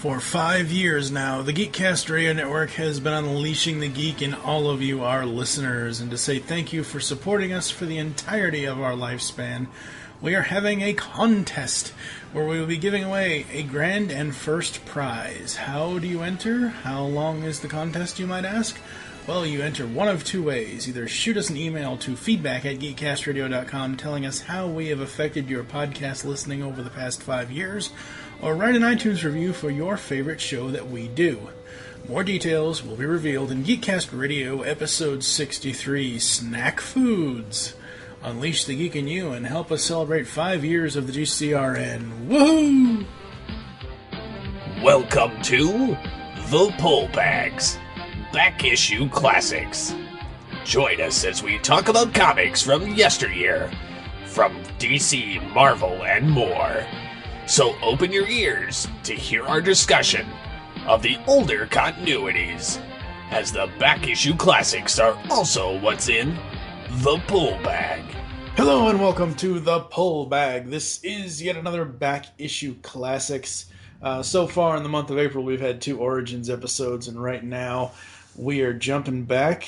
For 5 years now, the Geekcast Radio Network has been unleashing the geek in all of you, our listeners. And to say thank you for supporting us for the entirety of our lifespan, we are having a contest where we will be giving away a grand and first prize. How do you enter? How long is the contest, you might ask? Well, you enter one of two ways. Either shoot us an email to feedback@geekcastradio.com telling us how we have affected your podcast listening over the past 5 years, or write an iTunes review for your favorite show that we do. More details will be revealed in Geekcast Radio Episode 63, Snack Foods. Unleash the geek in you and help us celebrate 5 years of the GCRN. Woohoo! Welcome to The Pull Bags Back Issue Classics. Join us as we talk about comics from yesteryear, from DC, Marvel, and more. So open your ears to hear our discussion of the older continuities, as the back issue classics are also what's in the Pull Bag. Hello and welcome to the Pull Bag. This is yet another back issue classics. So far in the month of April, we've had 2 Origins episodes, and right now we are jumping back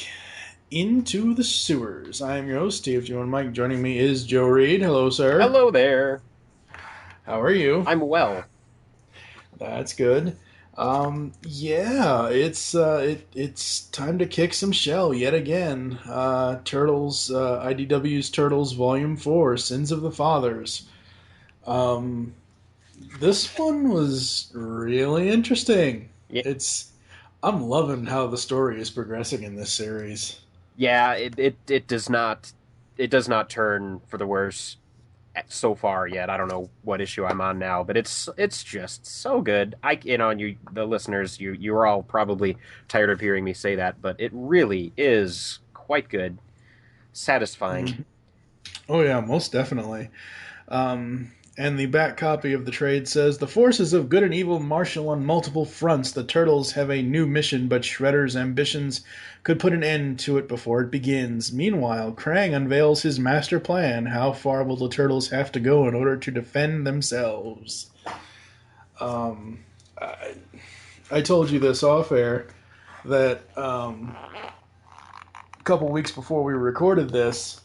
into the sewers. I am your host, Steve Joe and Mike. Joining me is Joe Reed. Hello, sir. Hello there. How are you? I'm well. That's good. It's time to kick some shell yet again. Turtles, IDW's Turtles Volume 4, Sins of the Fathers. This one was really interesting. Yeah. I'm loving how the story is progressing in this series. Yeah, it does not turn for the worse so far yet. I don't know what issue I'm on now, but it's just so good. The listeners, you're all probably tired of hearing me say that, but it really is quite good, satisfying. Oh yeah, most definitely. And the back copy of the trade says, the forces of good and evil marshal on multiple fronts. The Turtles have a new mission, but Shredder's ambitions could put an end to it before it begins. Meanwhile, Krang unveils his master plan. How far will the Turtles have to go in order to defend themselves? I told you this off air, that a couple weeks before we recorded this,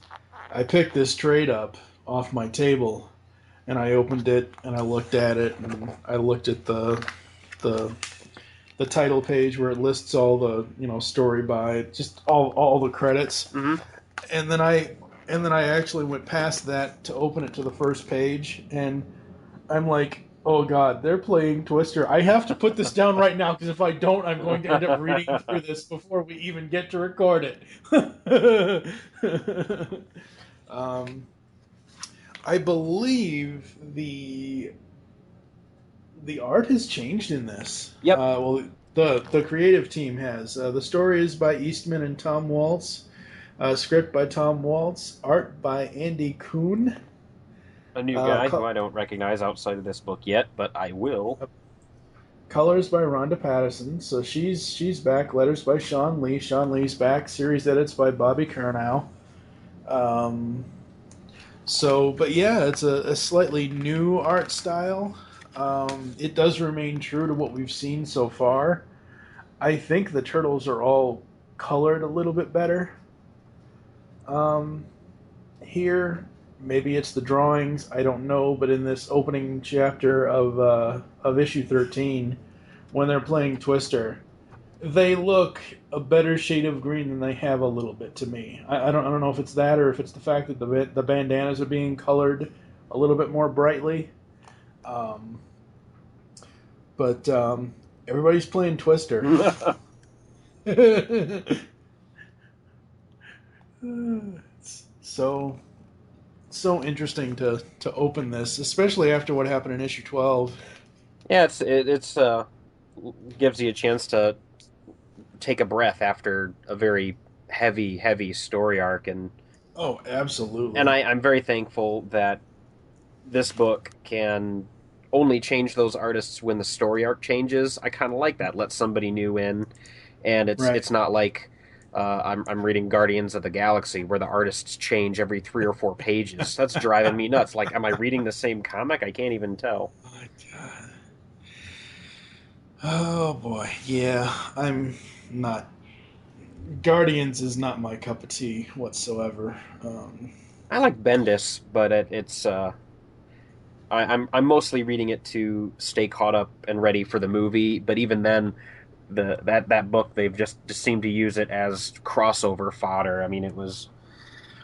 I picked this trade up off my table. And I opened it, and I looked at it, and I looked at the title page where it lists all the story by just all the credits, and then I actually went past that to open it to the first page, and I'm like, oh god, they're playing Twister. I have to put this down right now because if I don't, I'm going to end up reading through this before we even get to record it. I believe the art has changed in this. Yep. The creative team has. The story is by Eastman and Tom Waltz. Script by Tom Waltz. Art by Andy Kuhn. A new guy who I don't recognize outside of this book yet, but I will. Colors by Rhonda Pattison. So she's back. Letters by Sean Lee. Sean Lee's back. Series edits by Bobby Curnow. But yeah, it's a slightly new art style. It does remain true to what we've seen so far. I think the Turtles are all colored a little bit better. Here, maybe it's the drawings, I don't know, but in this opening chapter of issue 13, when they're playing Twister, they look a better shade of green than they have a little bit to me. I don't know if it's that or if it's the fact that the bandanas are being colored a little bit more brightly. But everybody's playing Twister. It's so interesting to open this, especially after what happened in issue 12. Yeah, it's gives you a chance to take a breath after a very heavy story arc, and oh, absolutely. And I'm very thankful that this book can only change those artists when the story arc changes. I kind of like that. Let somebody new in, and it's not like I'm reading Guardians of the Galaxy where the artists change every 3 or 4 pages. That's driving me nuts. Like, am I reading the same comic? I can't even tell. Oh my God. Oh boy, yeah, I'm not. Guardians is not my cup of tea whatsoever. I like Bendis, but I'm mostly reading it to stay caught up and ready for the movie. But even then, that book they've just seemed to use it as crossover fodder. I mean, it was,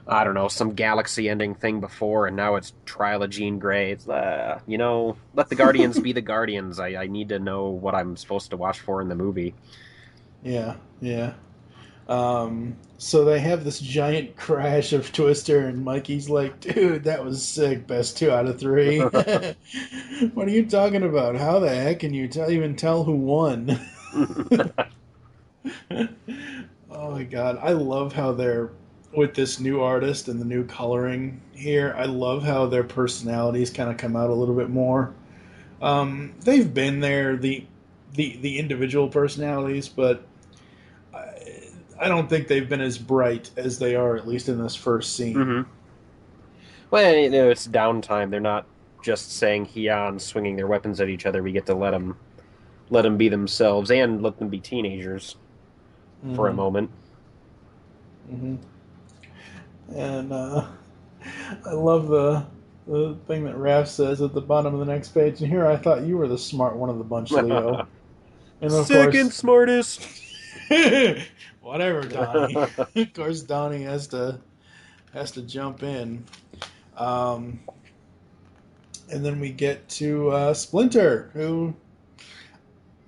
I don't know, some galaxy ending thing before, and now it's Trial of Jean Grey. It's let the Guardians be the Guardians. I need to know what I'm supposed to watch for in the movie. yeah, yeah. So they have this giant crash of Twister, and Mikey's like, "Dude, that was sick. Best 2 out of 3." What are you talking about? How the heck can you even tell who won? Oh my god, I love how they're with this new artist and the new coloring here. I love how their personalities kind of come out a little bit more. They've been there, the individual personalities, but I don't think they've been as bright as they are, at least in this first scene. hmm Well, it's downtime. They're not just saying "Heon," swinging their weapons at each other. We get to let them be themselves and let them be teenagers for a Hmm. moment. Hmm. And I love the thing that Raph says at the bottom of the next page. And here I thought you were the smart one of the bunch, Leo. And of Second course, smartest. whatever, Donnie. Of course, Donnie has to jump in. Um, and then we get to Splinter, who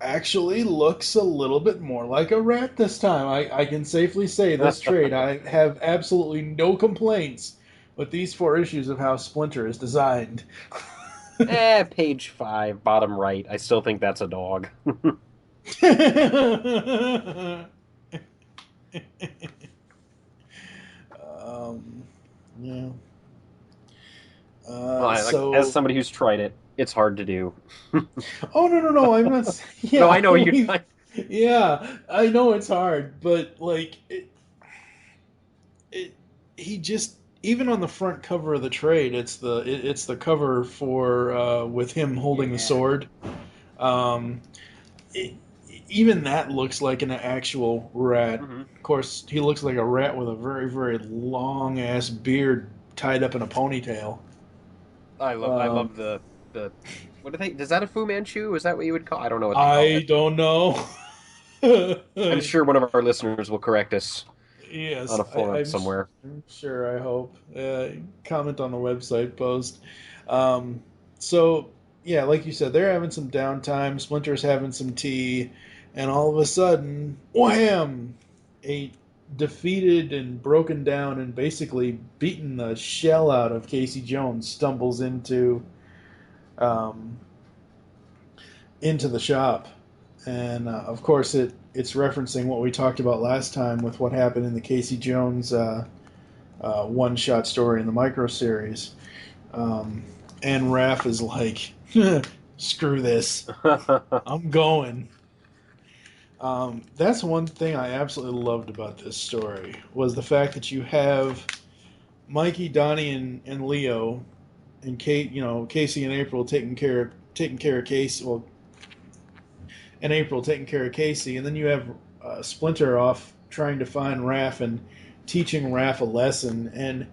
actually looks a little bit more like a rat this time. I can safely say this trade. I have absolutely no complaints with these 4 issues of how Splinter is designed. Page 5, bottom right. I still think that's a dog. um, yeah. Well, as So, somebody who's tried it, it's hard to do. oh no, no, no! I'm not. No, I Yeah, know you. yeah, I know it's hard, but like it, he just even on the front cover of the trade, it's the cover for with him holding the Yeah. sword. Um, it, even that looks like an actual rat. hmm Of course, he looks like a rat with a very very long ass beard tied up in a ponytail. I Um, love the what do they? Is that a Fu Manchu? Is that what you would call? I don't know what they call I it. don't know. I'm sure one of our listeners will correct us on Yes, a forum somewhere. I'm sure. I hope. Comment on the website post. Um, so yeah, like you said, they're having some downtime. Splinter's having some tea, and all of a sudden, wham! A defeated and broken down and basically beaten the shell out of Casey Jones stumbles um, into the shop, and of course it's referencing what we talked about last time with what happened in the Casey Jones one shot story in the micro series. Um, and Raph is like, "Screw this, I'm going." That's one thing I absolutely loved about this story was the fact that you have Mikey, Donnie, and Leo, and Kate. You know, Casey and April taking care of Casey. Well, and April taking care of Casey, and then you have Splinter off trying to find Raph and teaching Raph a lesson. And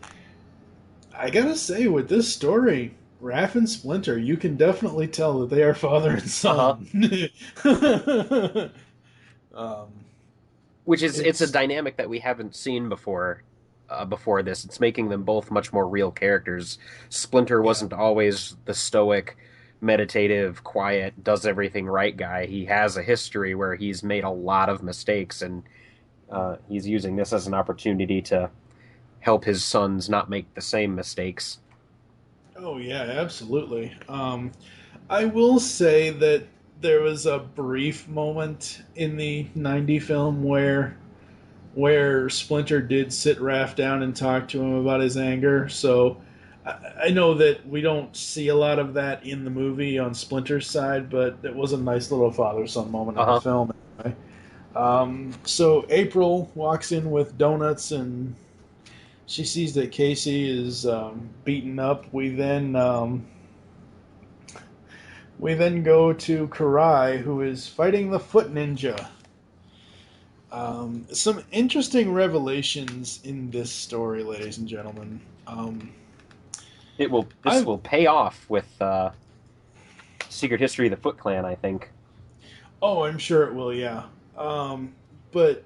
I gotta say, with this story, Raph and Splinter, you can definitely tell that they are father and Uh-huh. son. um, Which is it's a it's dynamic that we haven't seen before this. It's making them both much more real characters. Splinter yeah, wasn't always the stoic, meditative, quiet, does everything right guy. He has a history where he's made a lot of mistakes, and he's using this as an opportunity to help his sons not make the same mistakes. oh yeah, absolutely. I will say that there was a brief moment in the '90 film where Splinter did sit Raph down and talk to him about his anger. So I know that we don't see a lot of that in the movie on Splinter's side, but it was a nice little father son moment in the Uh-huh. film. Anyway. So April walks in with donuts and she sees that Casey is beaten up. We then we then go to Karai, who is fighting the Foot Ninja. Some interesting revelations in this story, ladies and gentlemen. This will pay off with Secret History of the Foot Clan, I think. Oh, I'm sure it will. Yeah. But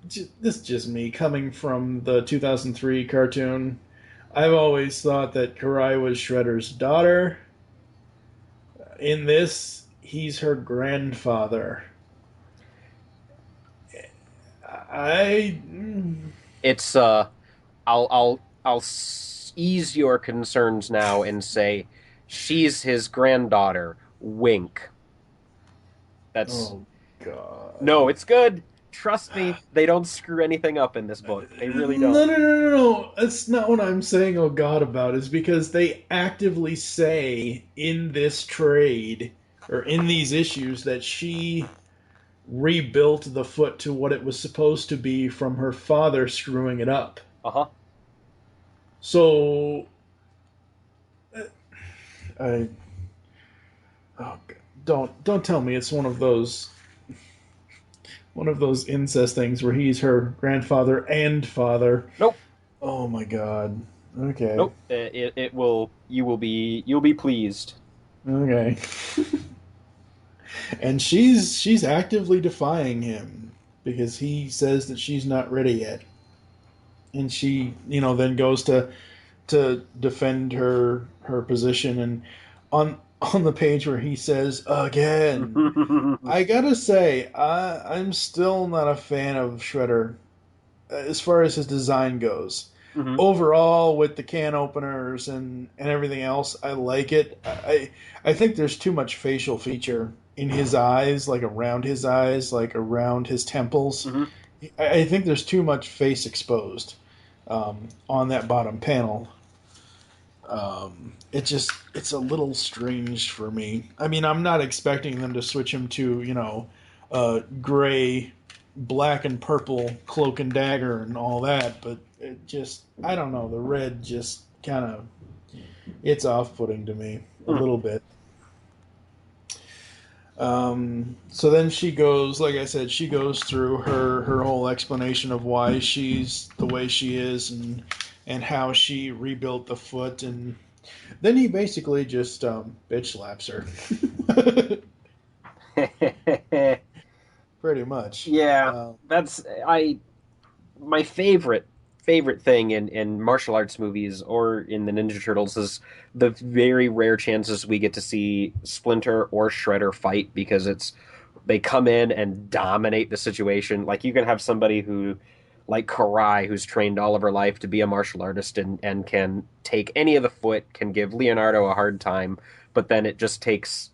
this is just me coming from the 2003 cartoon. I've always thought that Karai was Shredder's daughter. In this, he's her grandfather. I. It's I'll ease your concerns now and say she's his granddaughter. Wink. That's Oh, God. No, it's good. Trust me, they don't screw anything up in this book. They really don't. No. That's not what I'm saying, oh God, about. Is because they actively say in this trade, or in these issues, that she rebuilt the foot to what it was supposed to be from her father screwing it up. Uh-huh. So, I oh, don't tell me it's one of those incest things where he's her grandfather and father. Nope. Oh my God. Okay. Nope. You'll be pleased. Okay. And she's actively defying him because he says that she's not ready yet. And she, then goes to defend her position, and on the page where he says again, I gotta say, I'm still not a fan of Shredder as far as his design goes. Mm-hmm. Overall, with the can openers and everything else, I like it. I think there's too much facial feature in his eyes, like around his eyes, like around his temples. Mm-hmm. I think there's too much face exposed on that bottom panel. It's a little strange for me. I mean, I'm not expecting them to switch him to, gray, black and purple cloak and dagger and all that, but it just, I don't know, the red just kind of, it's off-putting to me a little bit. So then she goes, like I said, she goes through her whole explanation of why she's the way she is and how she rebuilt the foot, and then he basically just bitch slaps her. Pretty much. Yeah, that's my favorite thing in martial arts movies or in the Ninja Turtles is the very rare chances we get to see Splinter or Shredder fight, because they come in and dominate the situation. Like, you can have somebody who, like Karai, who's trained all of her life to be a martial artist and can take any of the foot, can give Leonardo a hard time, but then it just takes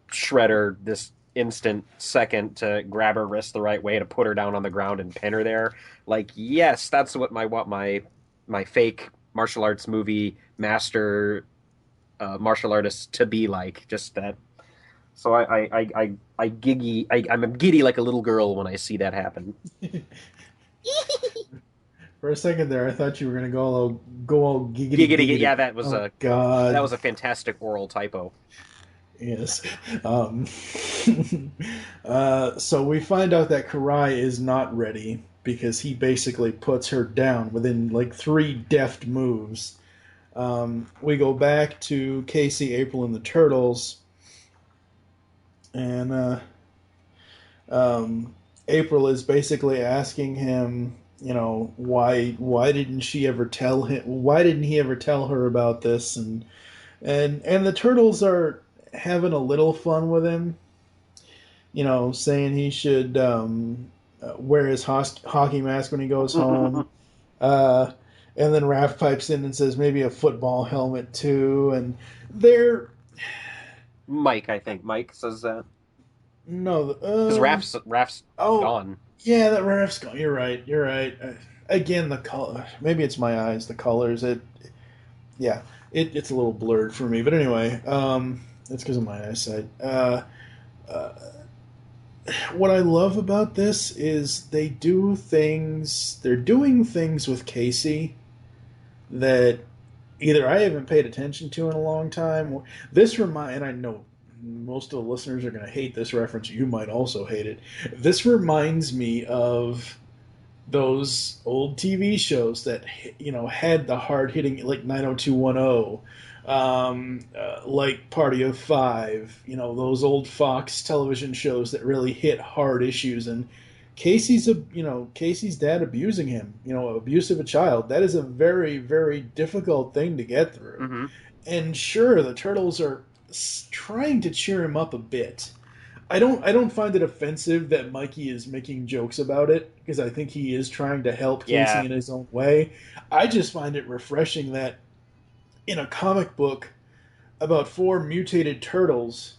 Shredder this instant second to grab her wrist the right way to put her down on the ground and pin her there. Like, yes, that's what my fake martial arts movie master martial artists to be like. Just that. So I'm giddy like a little girl when I see that happen. For a second there, I thought you were going to go all giggity. Yeah, that was God. That was a fantastic oral typo. Yes. So we find out that Karai is not ready because he basically puts her down within like 3 deft moves. We go back to Casey, April, and the Turtles, and April is basically asking him, why didn't he ever tell her about this, and the Turtles are having a little fun with him, saying he should wear his hockey mask when he goes home. And then Raph pipes in and says maybe a football helmet too. And they're Mike, I think Mike says that. No, because Raph's gone. Yeah, that Raph's gone. You're right. Again, the color. Maybe it's my eyes. The colors. It's a little blurred for me. But anyway, it's because of my eyesight. What I love about this is they're doing things with Casey that either I haven't paid attention to in a long time. Or and I know most of the listeners are going to hate this reference. You might also hate it. This reminds me of those old TV shows that had the hard hitting, like 90210, like Party of Five. Those old Fox television shows that really hit hard issues. And Casey's dad abusing him, abuse of a child. That is a very, very difficult thing to get through. Mm-hmm. And sure, the Turtles are trying to cheer him up a bit. I don't find it offensive that Mikey is making jokes about it, because I think he is trying to help Casey in his own way. I just find it refreshing that in a comic book about 4 mutated turtles,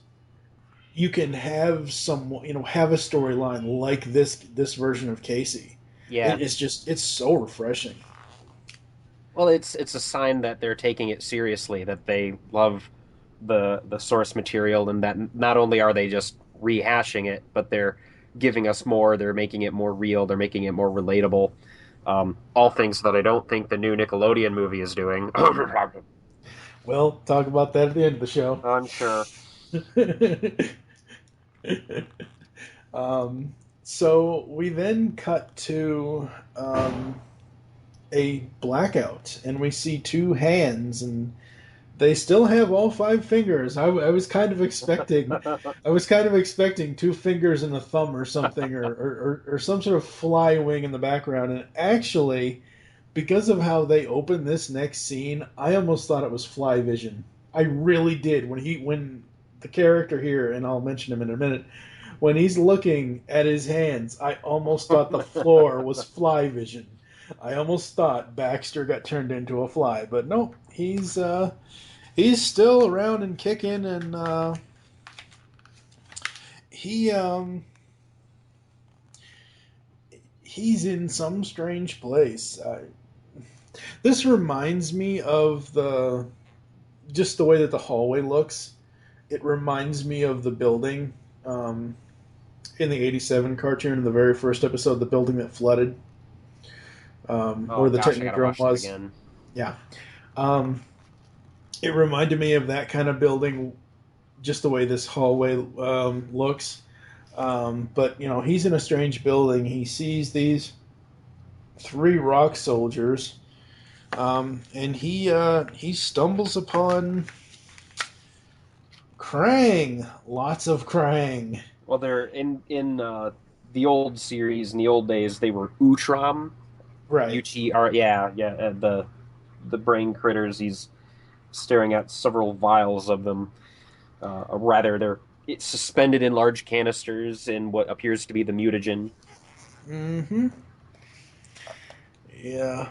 you can have have a storyline like this version of Casey. Yeah. It's so refreshing. Well, it's a sign that they're taking it seriously, that they love the source material, and that not only are they just rehashing it, but they're giving us more. They're making it more real. They're making it more relatable. All things that I don't think the new Nickelodeon movie is doing. Well, talk about that at the end of the show. I'm sure. So we then cut to a blackout, and we see 2 hands, and they still have all 5 fingers. I was kind of expecting 2 fingers and a thumb or something, or some sort of fly wing in the background. And actually, because of how they open this next scene, I almost thought it was Fly Vision. I really did. When the character here, and I'll mention him in a minute, when he's looking at his hands, I almost thought the floor was Fly Vision. I almost thought Baxter got turned into a fly, but nope, he's still around and kicking, and he's in some strange place. This reminds me of just the way that the hallway looks. It reminds me of the building in the '87 cartoon, in the very first episode, the building that flooded. Where the Technodrome was. Yeah. It reminded me of that kind of building, just the way this hallway looks. But, he's in a strange building. He sees these 3 rock soldiers, and he stumbles upon Krang. Lots of Krang. Well, they're in the old series, in the old days, they were Utrom. Right. UTR, the brain critters. He's staring at several vials of them. They're suspended in large canisters in what appears to be the mutagen. Mm-hmm. Yeah.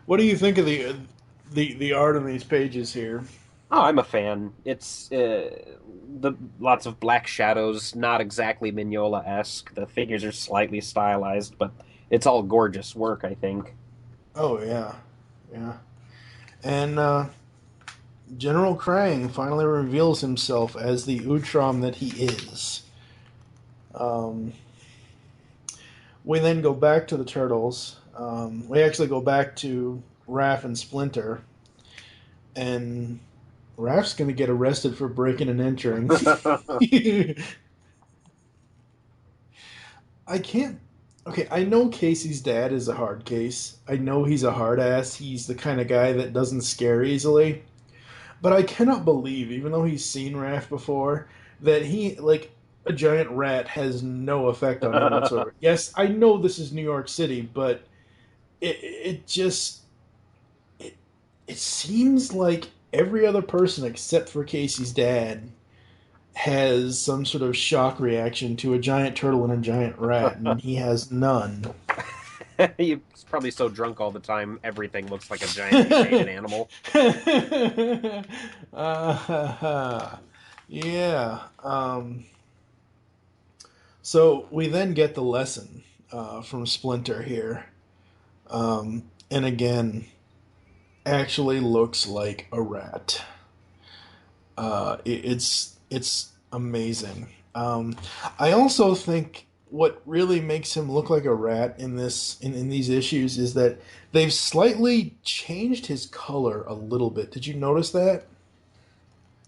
What do you think of the art on these pages here? Oh, I'm a fan. It's lots of black shadows, not exactly Mignola-esque. The figures are slightly stylized, but it's all gorgeous work, I think. Oh, yeah. Yeah. And General Krang finally reveals himself as the Utrom that he is. We then go back to the Turtles. We actually go back to Raph and Splinter. And Raph's going to get arrested for breaking and entering. Okay, I know Casey's dad is a hard case. I know he's a hard ass. He's the kind of guy that doesn't scare easily. But I cannot believe, even though he's seen Raph before, that a giant rat has no effect on him whatsoever. Yes, I know this is New York City, but it seems like every other person except for Casey's dad has some sort of shock reaction to a giant turtle and a giant rat, and he has none. He's probably so drunk all the time, everything looks like a giant mutated animal. Yeah. So we then get the lesson from Splinter here. And again, actually looks like a rat. It's amazing. I also think what really makes him look like a rat in these issues is that they've slightly changed his color a little bit. Did you notice that?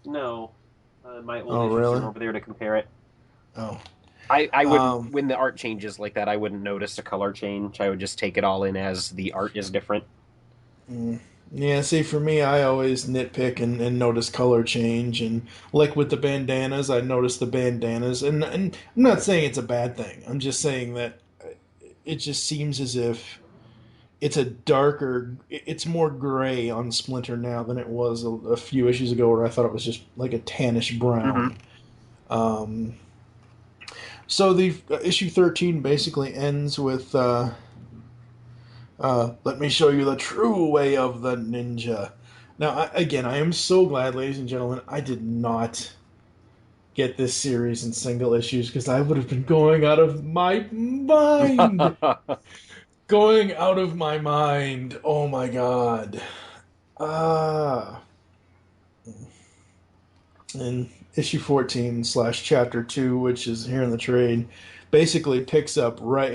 No, my old Oh, issues are really? over there to compare it. Oh. I wouldn't, Um, when the art changes like that, I wouldn't notice a color change. I would just take it all in as the art is different. yeah, see, for me, I always nitpick and notice color change. And like with the bandanas, I notice the bandanas. And I'm not saying it's a bad thing. I'm just saying that it just seems as if it's it's more gray on Splinter now than it was a few issues ago where I thought it was just like a tannish Mm-hmm. brown. Um, so the issue 13 basically ends with let me show you the true way of the ninja. Now, again, I am so glad, ladies and gentlemen, I did not get this series in single issues because I would have been going out of my mind. Going out of my mind. Oh my god. Ah. And issue 14 slash chapter 2, which is here in the trade, basically picks up right.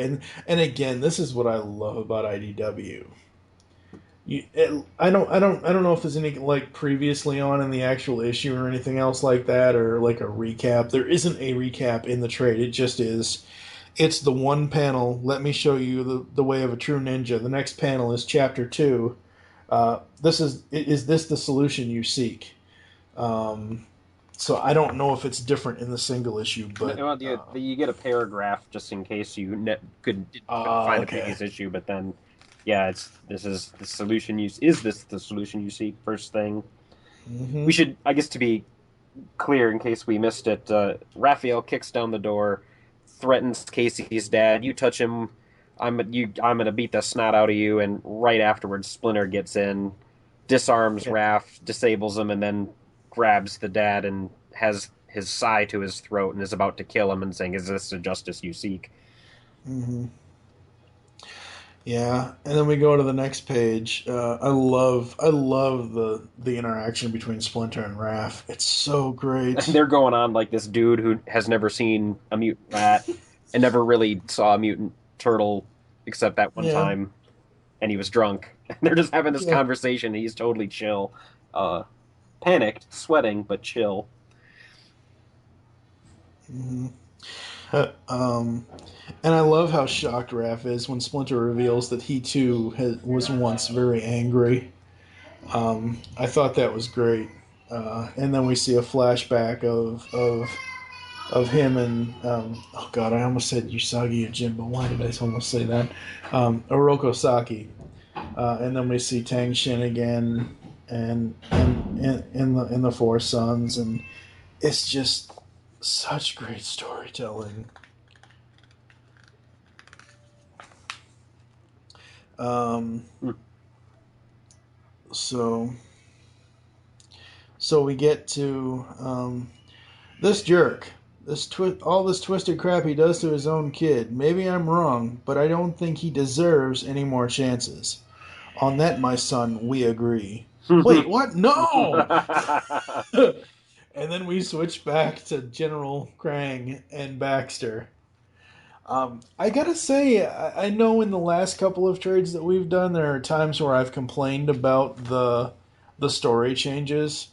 And again, this is what I love about IDW. I don't know if there's any like previously on in the actual issue or anything else like that or like a recap. There isn't a recap in the trade. It just is. It's the one panel. Let me show you the way of a true ninja. The next panel is chapter 2. Is this the solution you seek? Um, so I don't know if it's different in the single issue, but Well, you get a paragraph just in case you couldn't find the okay. previous issue, but then, yeah, it's this is the solution you is this the solution you seek? First thing Hmm. we should, I guess, to be clear in case we missed it. Raphael kicks down the door, threatens Casey's dad. You touch him, I'm gonna beat the snot out of you. And right afterwards, Splinter gets in, disarms Yeah. Raph, disables him, and then grabs the dad and has his sai to his throat and is about to kill him and saying, "Is this the justice you seek?" Hmm. Yeah, and then we go to the next page. I love the interaction between Splinter and Raph. It's so And great. they're going on like this dude who has never seen a mutant rat and never really saw a mutant turtle except that one Yeah, time, and he was drunk. And they're just having this yeah. conversation. And he's totally chill, uh, panicked, sweating, but chill. Hmm. Um, and I love how shocked Raph is when Splinter reveals that he too was once very angry. I thought that was great. And then we see a flashback of him and oh god, I almost said Usagi Yojimbo, but why did I almost say that? Oroko Saki. And then we see Tang Shin again, and in the Four Sons, and it's just such great storytelling. Um, Hmm. so so we get to this jerk. All this twisted crap he does to his own kid. Maybe I'm wrong, but I don't think he deserves any more chances. On that, my son, we agree. Wait, what? No! And then we switch back to General Krang and Baxter. I gotta say, I know in the last couple of trades that we've done, there are times where I've complained about the story changes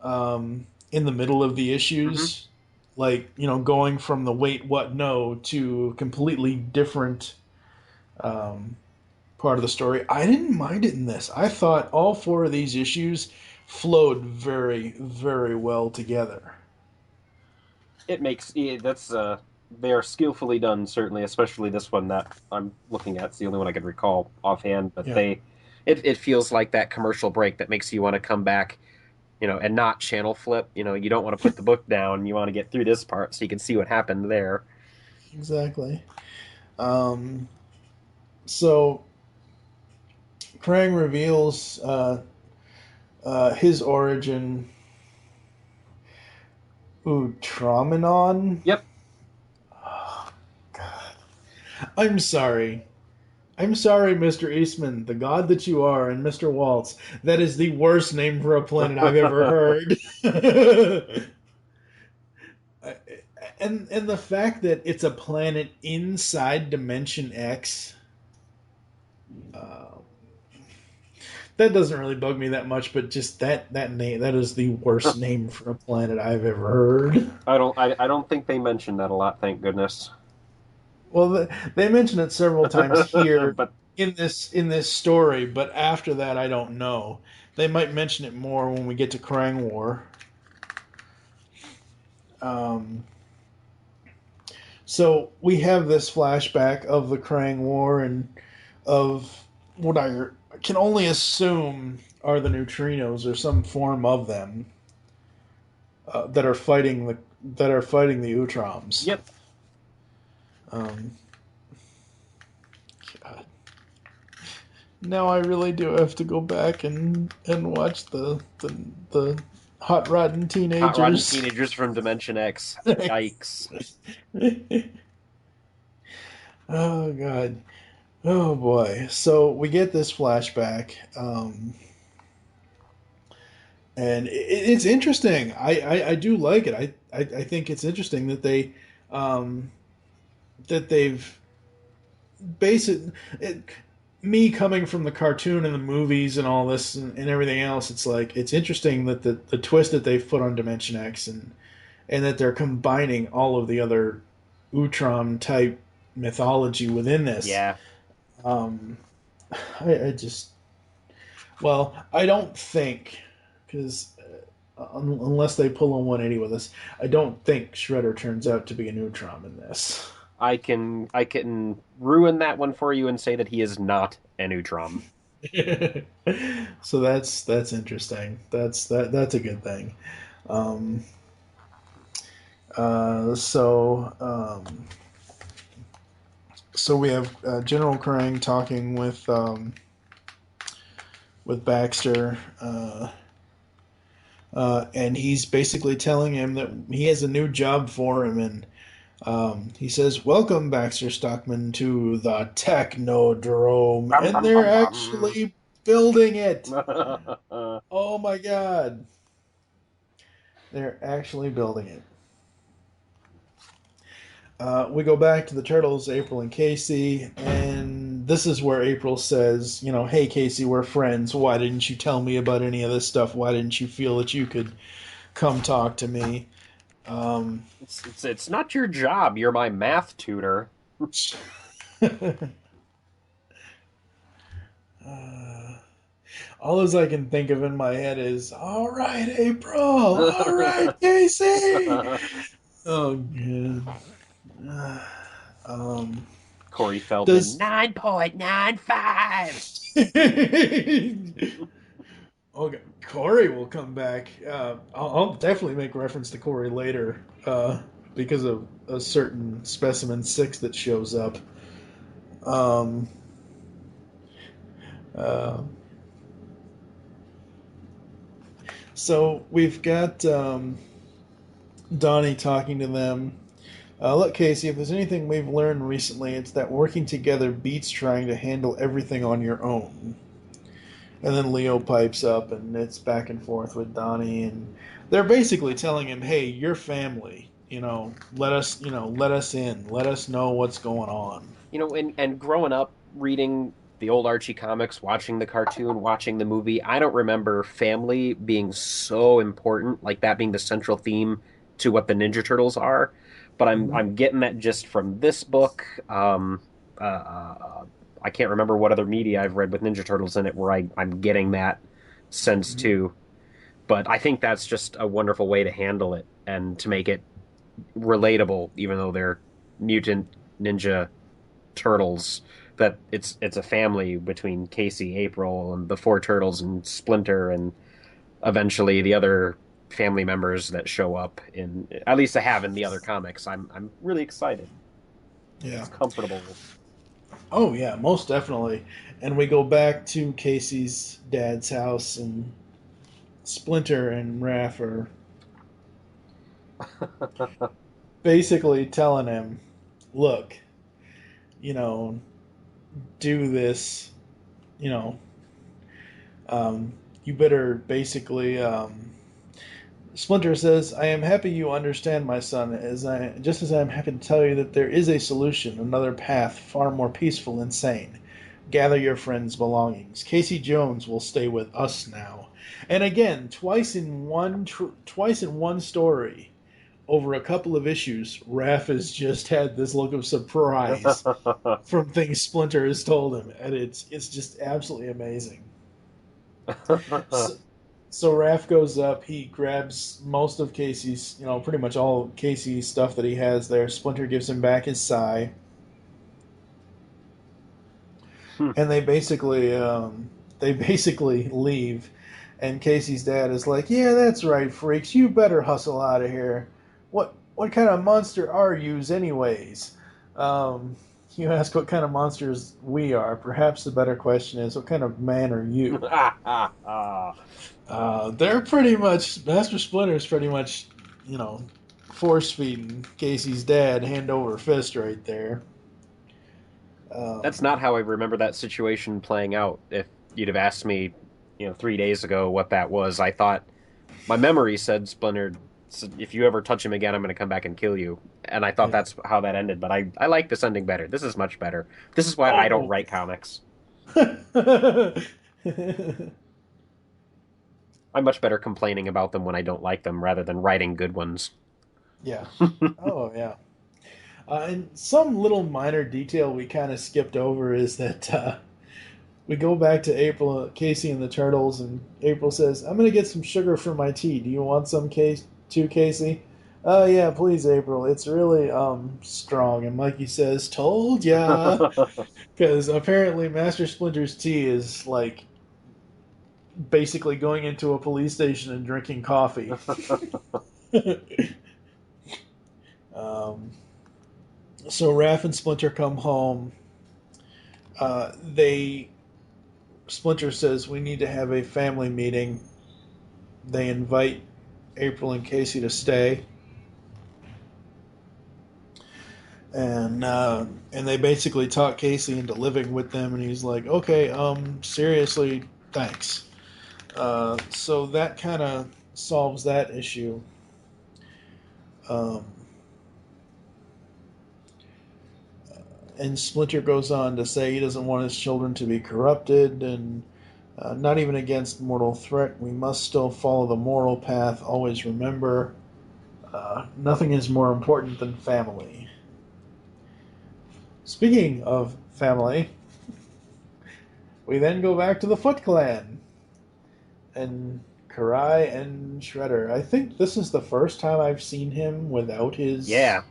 in the middle of the Hmm. issues, like going from the wait what no to a completely different um, part of the story. I didn't mind it in this. I thought all four of these issues flowed very, very well together. It makes that's they are skillfully done, certainly, especially this one that I'm looking at. It's the only one I could recall offhand, but Yeah, it feels like that commercial break that makes you want to come back, and not channel flip. You don't want to put the book down. You want to get through this part so you can see what happened there. exactly. Um, so Krang reveals his origin. Ultramenon. Yep. Oh, God. I'm sorry. I'm sorry, Mr. Eastman, the god that you are, and Mr. Waltz. That is the worst name for a planet I've ever heard. And the fact that it's a planet inside Dimension X, uh, that doesn't really bug me that much. But just that name, that is the worst name for a planet I've ever heard. I don't think they mentioned that a lot, thank goodness. Well, they mention it several times here But in this story, but after that, I don't know. They might mention it more when we get to Krang War. Um, so we have this flashback of the Krang War and of what I can only assume are the neutrinos or some form of them that are fighting the Utroms. yep. Um, God. Now I really do have to go back and watch the hot rotten Hot rotten teenagers. teenagers from Dimension X. Yikes. Oh God. Oh boy. So we get this flashback, and it's interesting. I do like it. I think it's interesting that um, they've basically me coming from the cartoon and the movies and all this and everything else. It's like it's interesting that the twist that they've put on Dimension X and that they're combining all of the other Utrom type mythology within this. Yeah. Um, I just, well, I don't think, because unless they pull a 180 with us, I don't think Shredder turns out to be a Neutron in this. I can ruin that one for you and say that he is not an Utrom. So that's interesting. That's a good thing. Um, uh, so um, so we have General Krang talking with Baxter. And he's basically telling him that he has a new job for him, and he says, "Welcome, Baxter Stockman, to the Technodrome," Bum, and bum, they're bum, bum. actually building it. Oh my God, they're actually building it. We go back to the Turtles, April and Casey, and this is where April says, "Hey Casey, we're friends. Why didn't you tell me about any of this stuff? Why didn't you feel that you could come talk to me?" Um, It's not your job. You're my math tutor. uh, all as I can think of in my head is, "All right, April. All right, Casey." Oh, good. Um, Corey Feldman, does 9.95. okay, Corey will come back. I'll definitely make reference to Corey later because of a certain specimen 6 that shows up. Um, uh, so we've got Donnie talking to them. Look, Casey, if there's anything we've learned recently, it's that working together beats trying to handle everything on your own. And then Leo pipes up, and it's back and forth with Donnie, and they're basically telling him, "Hey, you're family. Let us in. Let us know what's going on." And growing up reading the old Archie comics, watching the cartoon, watching the movie, I don't remember family being so important, like that being the central theme to what the Ninja Turtles are. But Mhm. I'm getting that just from this book. Uh, uh, I can't remember what other media I've read with Ninja Turtles in it where I'm getting that sense Mhm. too. But I think that's just a wonderful way to handle it and to make it relatable, even though they're mutant ninja turtles. That it's a family between Casey, April, and the four turtles, and Splinter, and eventually the other family members that show up in at least I have in the other comics. I'm really excited. Yeah. It's comfortable. Oh yeah, most definitely. And we go back to Casey's dad's house, and Splinter and Raph are basically telling him, "Look, you know, do this. You know, you better basically Splinter says, I am happy you understand, my son, just as I am happy to tell you that there is a solution, another path, far more peaceful and sane. Gather your friends' belongings. Casey Jones will stay with us now. And again, twice in one story, over a couple of issues, Raph has just had this look of surprise from things Splinter has told him, and it's just absolutely amazing. So, so Raph goes up. He grabs most of Casey's, pretty much all of Casey's stuff that he has there. Splinter gives him back his sai, and they basically leave. And Casey's dad is like, "Yeah, that's right, freaks. You better hustle out of here. What kind of monster are yous, anyways?" You ask what kind of monsters we are. Perhaps the better question is, what kind of man are you? They're pretty much, Master Splinter's pretty much, force feeding Casey's dad hand over fist right there. That's not how I remember that situation playing out. If you'd have asked me, 3 days ago what that was, I thought my memory said Splinter, if you ever touch him again, I'm going to come back and kill you. And I thought that's how that ended, but I like this ending better. This is much better. This is why I don't write comics. I'm much better complaining about them when I don't like them rather than writing good ones. Yeah. Oh, yeah. And some little minor detail we kind of skipped over is that we go back to April, Casey and the Turtles, and April says, "I'm going to get some sugar for my tea. Do you want some, too, Casey?" "Oh, yeah, please, April. It's really strong." And Mikey says, "Told ya." Because apparently Master Splinter's tea is like basically going into a police station and drinking coffee. So Raph and Splinter come home. Splinter says, "We need to have a family meeting." They invite April and Casey to stay, and they basically talk Casey into living with them. And he's like, "Okay, seriously, thanks." So that kind of solves that issue. And Splinter goes on to say he doesn't want his children to be corrupted, and not even against mortal threat. We must still follow the moral path. Always remember, nothing is more important than family. Speaking of family, we then go back to the Foot Clan and Karai and Shredder. I think this is the first time I've seen him without his... Yeah.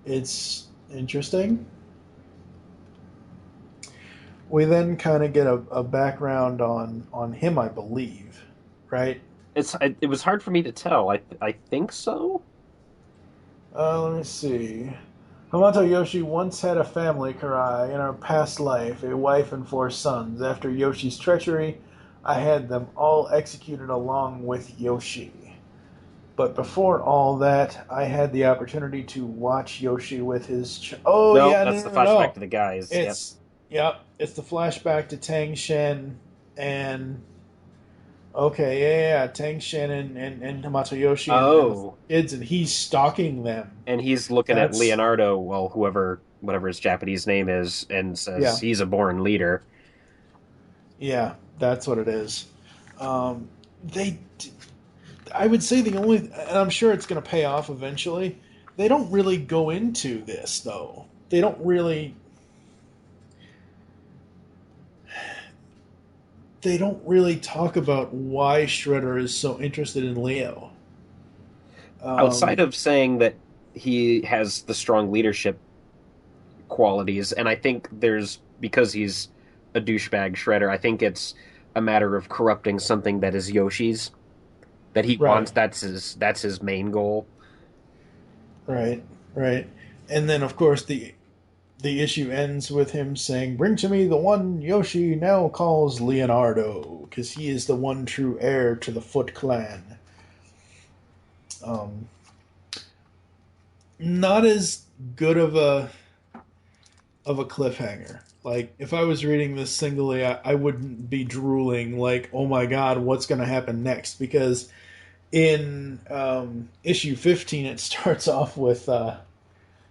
It's interesting. We then kind of get a background on him, I believe, right? It was hard for me to tell. I think so. Let me see. Hamato Yoshi once had a family, Karai, in our past life, a wife and 4 sons. After Yoshi's treachery, I had them all executed along with Yoshi. But before all that, I had the opportunity to watch Yoshi with his... That's the flashback to the guys. It's the flashback to Tang Shen and... Okay, yeah, Tang Shen and Hamato Yoshi and the kids, and he's stalking them. And he's looking at Leonardo, whatever his Japanese name is, and says he's a born leader. Yeah, that's what it is. I would say the only, and I'm sure it's going to pay off eventually, they don't really go into this, though. They don't really talk about why Shredder is so interested in Leo. Outside of saying that he has the strong leadership qualities, and I think because he's a douchebag Shredder, I think it's a matter of corrupting something that is Yoshi's. That he wants, that's his main goal. Right. And then, of course, the issue ends with him saying, "Bring to me the one Yoshi now calls Leonardo, because he is the one true heir to the Foot Clan." Not as good of a cliffhanger. Like, if I was reading this singly, I wouldn't be drooling like, oh my god, what's going to happen next? Because in issue 15, it starts off with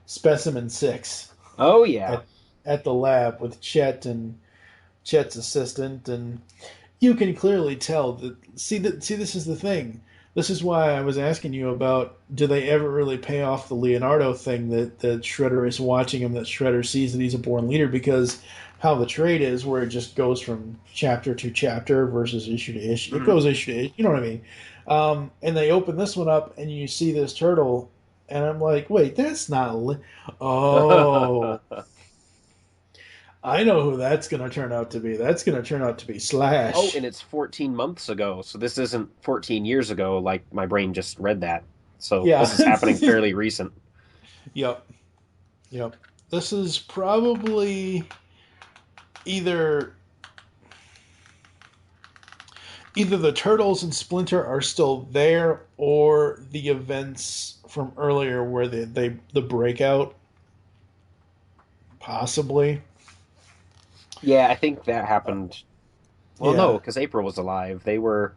Specimen 6 Oh yeah. at the lab with Chet and Chet's assistant, and you can clearly tell that. See, this is the thing. This is why I was asking you about, do they ever really pay off the Leonardo thing that Shredder is watching him, that Shredder sees that he's a born leader, because how the trade is, where it just goes from chapter to chapter versus issue to issue. It Hmm. goes issue to issue, you know what I mean? And they open this one up, and you see this turtle, and I'm like, wait, that's not. Oh, I know who that's going to turn out to be. That's going to turn out to be Oh, Slash. and it's 14 months ago, so this isn't 14 years ago like my brain just read that. So Yeah. this is happening fairly recent. Yep. Yep. This is probably either either the Turtles and Splinter are still there, or the events from earlier where the breakout, possibly. Yeah, I think that happened. Well, no, Yeah. because April was alive. They were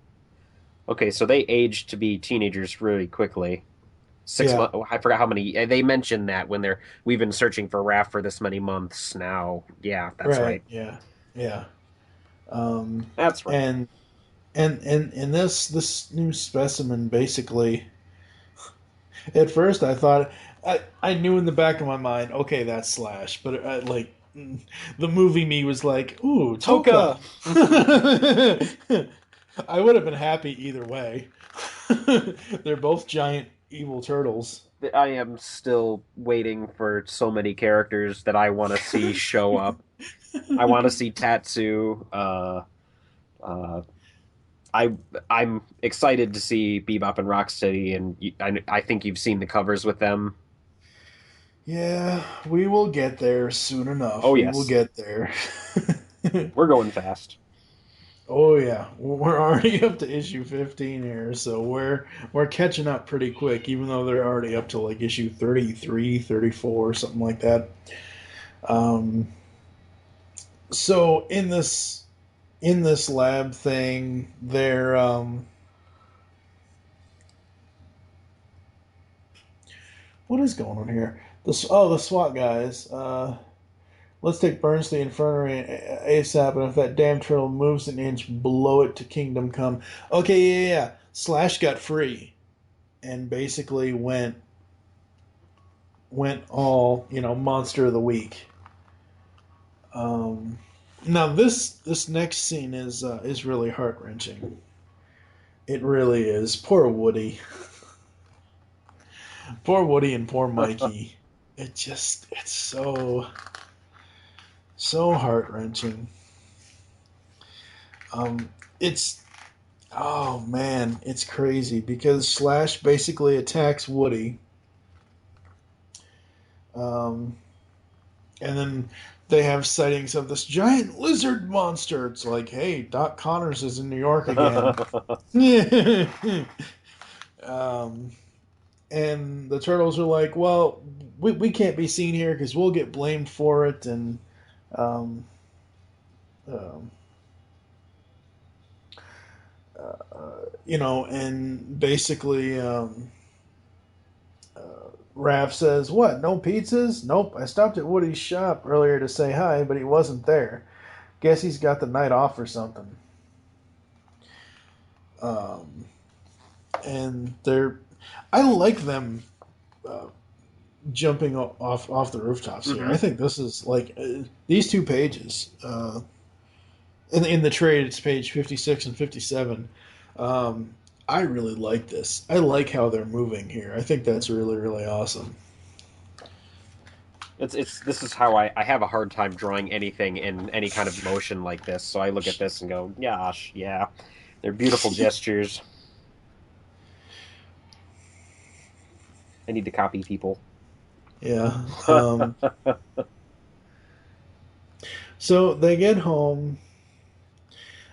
okay, so they aged to be teenagers really quickly. 6 months. Yeah. I forgot how many. They mentioned that when they're. We've been searching for Raph for this many months now. Yeah, that's Right. right. Yeah. Yeah. Um, That's right. and and this new specimen basically. At first, I thought I knew in the back of my mind, okay, that's Slash, but the movie me was like, ooh, Toka. Toka. I would have been happy either way. They're both giant evil turtles. I am still waiting for so many characters that I want to see show up. I want to see Tatsu. Uh, I I'm excited to see Bebop and Rocksteady, and I think you've seen the covers with them. Yeah, we will get there soon enough. Oh We will yes, get there. we're going fast. Oh yeah, we're already up to issue 15 here, so we're catching up pretty quick, even though they're already up to like issue 33, 34, something like that. Um, so in this lab thing, they're what is going on here? The SWAT guys. Let's take Burns to the infirmary ASAP, and if that damn turtle moves an inch, blow it to Kingdom Come. Okay, yeah. Slash got free and basically went all monster of the week. Um, Now this next scene is really heart wrenching. It really is. Poor Woody, poor Woody, and poor Mikey. It's so heart wrenching. It's Oh man, it's crazy because Slash basically attacks Woody, um, and then they have sightings of this giant lizard monster. It's like, hey, Doc Connors is in New York again. um, and the turtles are like, well, we can't be seen here because we'll get blamed for it, and um, um, and basically. Raph says, "What? No pizzas? Nope. I stopped at Woody's shop earlier to say hi, but he wasn't there. Guess he's got the night off or something." Um, and I like them uh, jumping off the rooftops here. Hmm. I think this is like these 2 pages. In the trade, it's page 56 and 57. Um, I really like this. I like how they're moving here. I think that's really, really awesome. It's this is how I have a hard time drawing anything in any kind of motion like this. So I look at this and go, gosh, yeah, they're beautiful gestures. I need to copy people. Yeah. So they get home,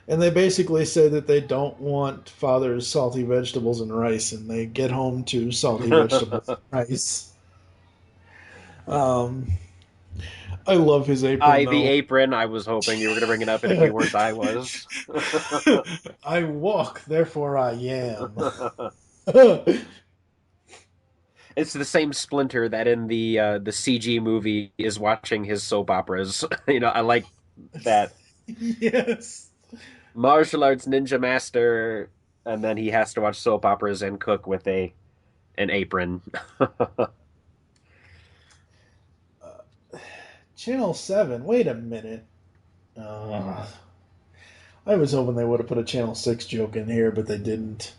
and they basically say that they don't want Father's salty vegetables and rice, and they get home to salty vegetables and rice. Um, I love his apron The though. apron. I was hoping you were going to bring it up, and if you weren't, I was. I walk, therefore I am. It's the same Splinter that in the CG movie is watching his soap operas. I like that Yes. martial arts ninja master, and then he has to watch soap operas and cook with a an apron. Channel 7. Wait a minute. Uh, I was hoping they would have put a Channel 6 joke in here, but they didn't.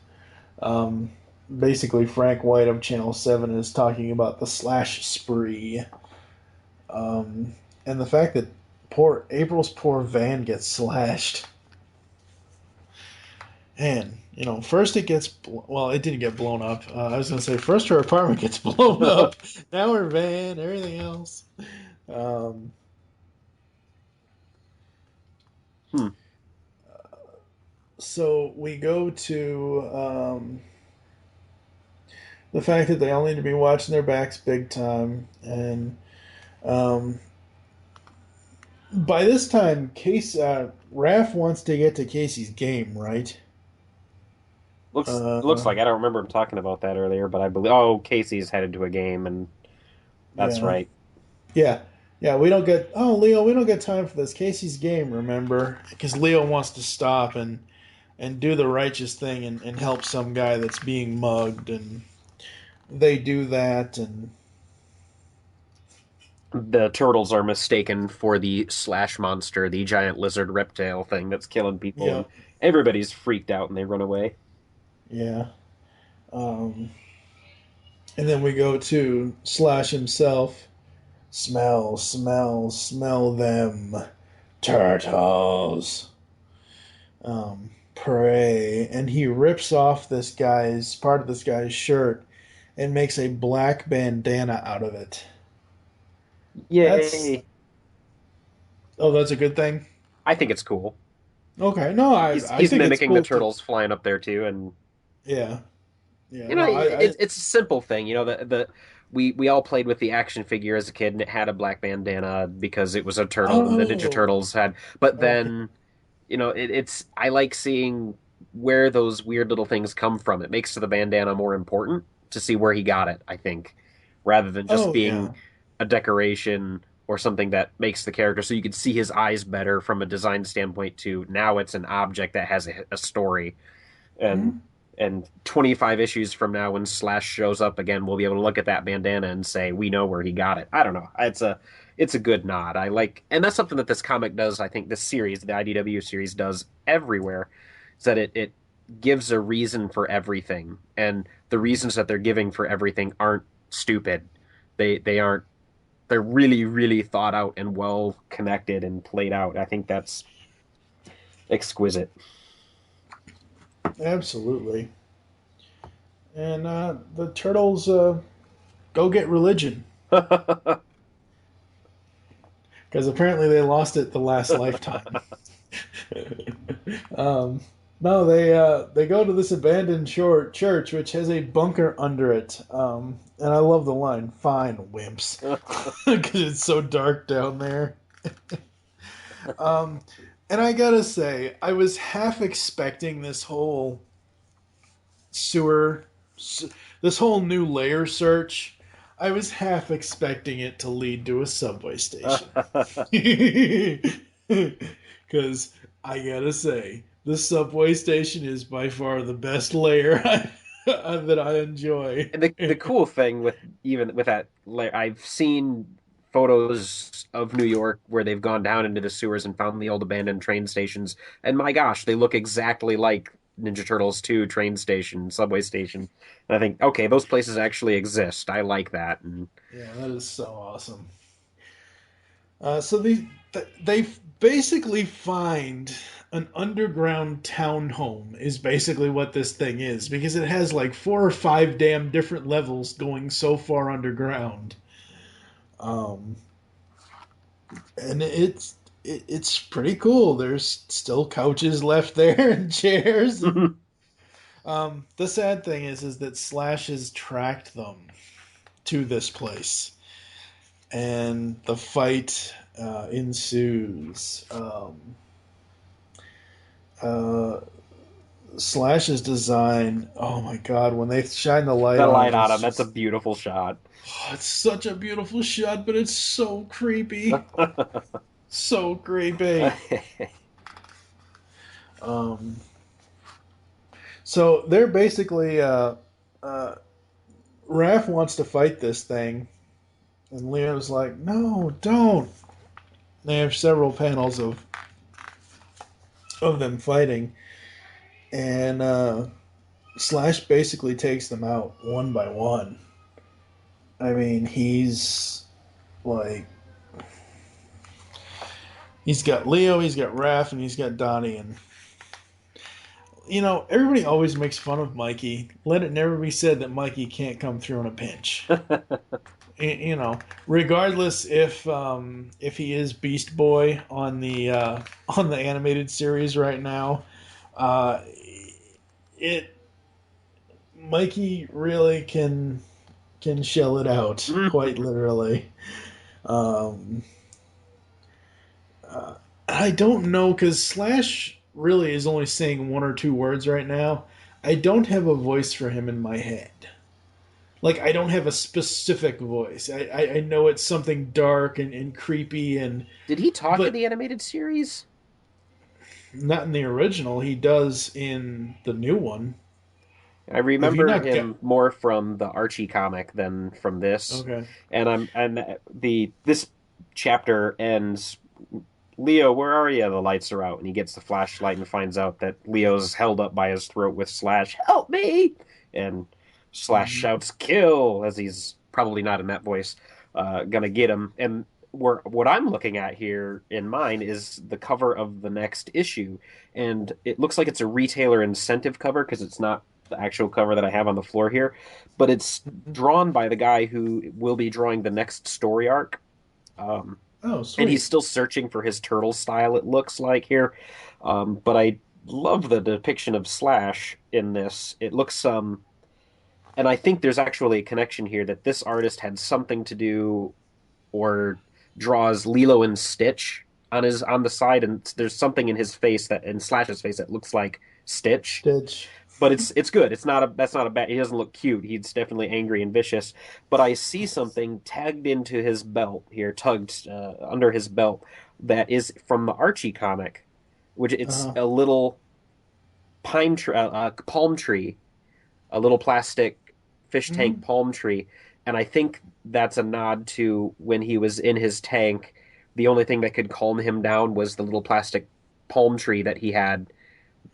Um, Basically, Frank White of Channel 7 is talking about the slash spree. Um, and the fact that poor April's poor van gets slashed. And, first it gets, well, it didn't get blown up. I was going to say, first her apartment gets blown up. Now her van, everything else. Um, Hmm. so we go to the fact that they all need to be watching their backs big time. And um, by this time, Raph wants to get to Casey's game, right? Looks like I don't remember him talking about that earlier, but I believe. Oh, Casey's headed to a game, and that's Yeah. right. Yeah. Yeah, Leo, we don't get time for this. Casey's game, remember? Because Leo wants to stop and do the righteous thing and help some guy that's being mugged, and they do that, and The turtles are mistaken for the slash monster, the giant lizard reptile thing that's killing people, yeah, and everybody's freaked out and they run away. yeah. Um, and then we go to Slash himself. Smell, smell, smell them, turtles. Pray, and he rips off part of this guy's shirt and makes a black bandana out of it. That's Yay! Oh, that's a good thing. I think it's cool. Okay, no, I He's think it's mimicking the cool too. turtles flying up there too, and Yeah, yeah, no, it's a simple thing. The we all played with the action figure as a kid, and it had a black bandana because it was a turtle, and the Ninja oh, Turtles had. But okay, then it's I like seeing where those weird little things come from. It makes the bandana more important to see where he got it, I think, rather than just oh being yeah, a decoration or something that makes the character so you can see his eyes better from a design standpoint to now it's an object that has a story. and Mhm. and 25 issues from now when Slash shows up again, we'll be able to look at that bandana and say we know where he got it. I don't know. It's a good nod. I like, and that's something that this comic does. I think this series, the IDW series, does everywhere. Is that it gives a reason for everything, and the reasons that they're giving for everything aren't stupid. They aren't. They're really really thought out and well connected and played out. I think that's exquisite. Absolutely. And the turtles go get religion because apparently they lost it the last lifetime. um, no, they go to this abandoned short church which has a bunker under it. And I love the line, "Fine, wimps," because it's so dark down there. Um, and I gotta say, I was half expecting sewer, this whole new layer search. I was half expecting it to lead to a subway station. Because I gotta say, the subway station is by far the best layer that I enjoy. And the cool thing with even with that, like, I've seen photos of New York where they've gone down into the sewers and found the old abandoned train stations, and my gosh, they look exactly like Ninja Turtles 2 train station, subway station. And I think, okay, those places actually exist. I like that. And Yeah, that is so awesome. So they basically find an underground townhome is basically what this thing is because it has like 4 or 5 damn different levels going so far underground. Um, and it's pretty cool. There's still couches left there and chairs. And, the sad thing is that Slash has tracked them to this place. and the fight ensues. Uh, Slash's design, oh my god, when they shine the light The on light him, on it's him, that's a just, beautiful shot. oh, it's such a beautiful shot, but it's so creepy. So creepy. Um, so they're basically, uh, Raph wants to fight this thing, and Leo's like, no, don't. They have several panels of them fighting, and Slash basically takes them out one by one. I mean, like he's got Leo, he's got Raph, and he's got Donnie, and everybody always makes fun of Mikey. Let it never be said that Mikey can't come through in a pinch. Regardless if he is Beast Boy on the animated series right now, uh, it Mikey really can shell it out quite literally. Um, I don't know because Slash really is only saying one or two words right now. I don't have a voice for him in my head. Like I don't have a specific voice. I know it's something dark and creepy Did he talk in but the animated series? not in the original. He does in the new one. I Have you remember not got? him more from the Archie comic than from this. Okay. And this chapter ends. Leo, where are you? The lights are out, and he gets the flashlight and finds out that Leo's held up by his throat with Slash. Help me! And Slash Mhm. shouts "kill" as he's probably not in that voice, gonna get him. And what I'm looking at here in mine is the cover of the next issue, and it looks like it's a retailer incentive cover because it's not the actual cover that I have on the floor here, but it's drawn by the guy who will be drawing the next story arc. Um, Oh, and he's sweet. still searching for his turtle style, it looks like here. But I love the depiction of Slash in this. It looks and I think there's actually a connection here that this artist had something to do or draws Lilo and Stitch on the side, and there's something in his face that in Slash's face that looks like Stitch. Stitch. But it's good. It's not a That's not a bad. He doesn't look cute. He's definitely angry and vicious. But I see something tagged into his belt here, tugged under his belt, that is from the Archie comic, which it's Uh-huh. a little palm tree, a little plastic fish tank Mhm. palm tree, and I think that's a nod to when he was in his tank. The only thing that could calm him down was the little plastic palm tree that he had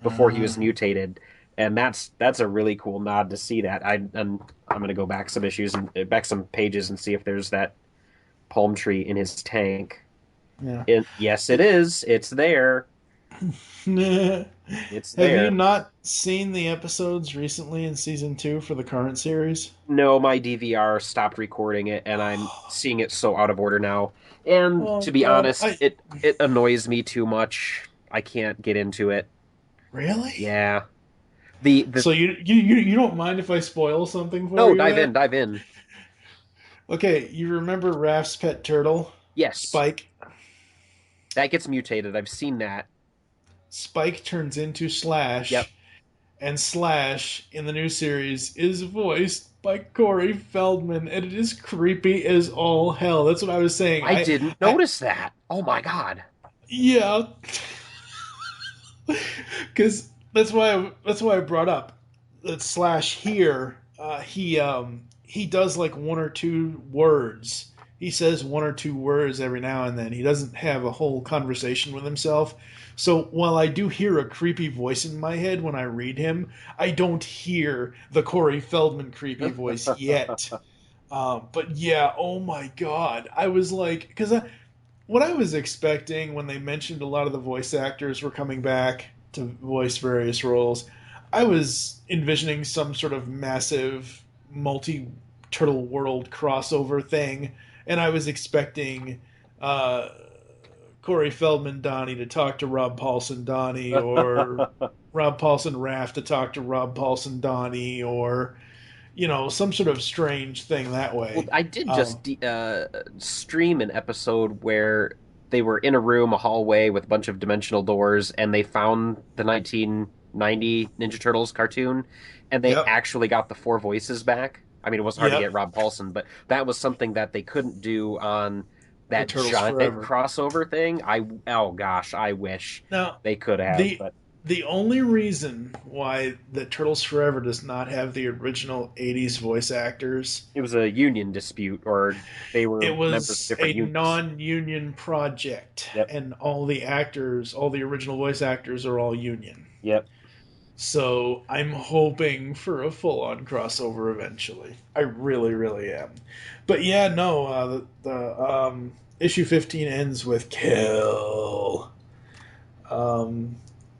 before he was Uh, mutated, and that's a really cool nod to see that. I'm going to go back some issues and back some pages and see if there's that palm tree in his tank. yeah. Yes, it is. It's there. It's Have you there. not seen the episodes recently in season 2 for the current series? No, my DVR stopped recording it, and I'm seeing it so out of order now. And Oh to be God, honest, it annoys me too much. I can't get into it. really? Yeah. The So you don't mind if I spoil something for No, you yet? dive in. Okay, you remember Raph's pet turtle, Yes, Spike? that gets mutated. I've seen that. Spike turns into Yep. Slash, and Slash in the new series is voiced by Corey Feldman, and it is creepy as all hell. That's what I was saying. I didn't I notice that. Oh my God. yeah, because that's why I brought up that Slash here. He does like one or two words. He says one or two words every now and then. He doesn't have a whole conversation with himself. So while I do hear a creepy voice in my head when I read him, I don't hear the Corey Feldman creepy voice yet. But yeah, oh my god, I was like, because what I was expecting when they mentioned a lot of the voice actors were coming back to voice various roles, I was envisioning some sort of massive multi Turtle World crossover thing, and I was expecting uh, Corey Feldman Donnie to talk to Rob Paulson Donnie, or Rob Paulson Raph to talk to Rob Paulson Donnie, or some sort of strange thing that Well, way. I did just stream an episode where they were in a room, a hallway with a bunch of dimensional doors, and they found the 1990 Ninja Turtles cartoon, and they Yep. actually got the four voices back. I mean, it was hard to Yep. get Rob Paulson, but that was something that they couldn't do on The that Turtles giant Forever. crossover thing. Oh gosh, I wish Now, they could have, the but the only reason why the Turtles Forever does not have the original '80s voice actors, it was a union dispute, or they were it members of was different a unions. non-union project, Yep, and all the actors, all the original voice actors, are all union. yep. So I'm hoping for a full-on crossover eventually. I really, really am. But yeah, no, the issue 15 ends with kill. Um,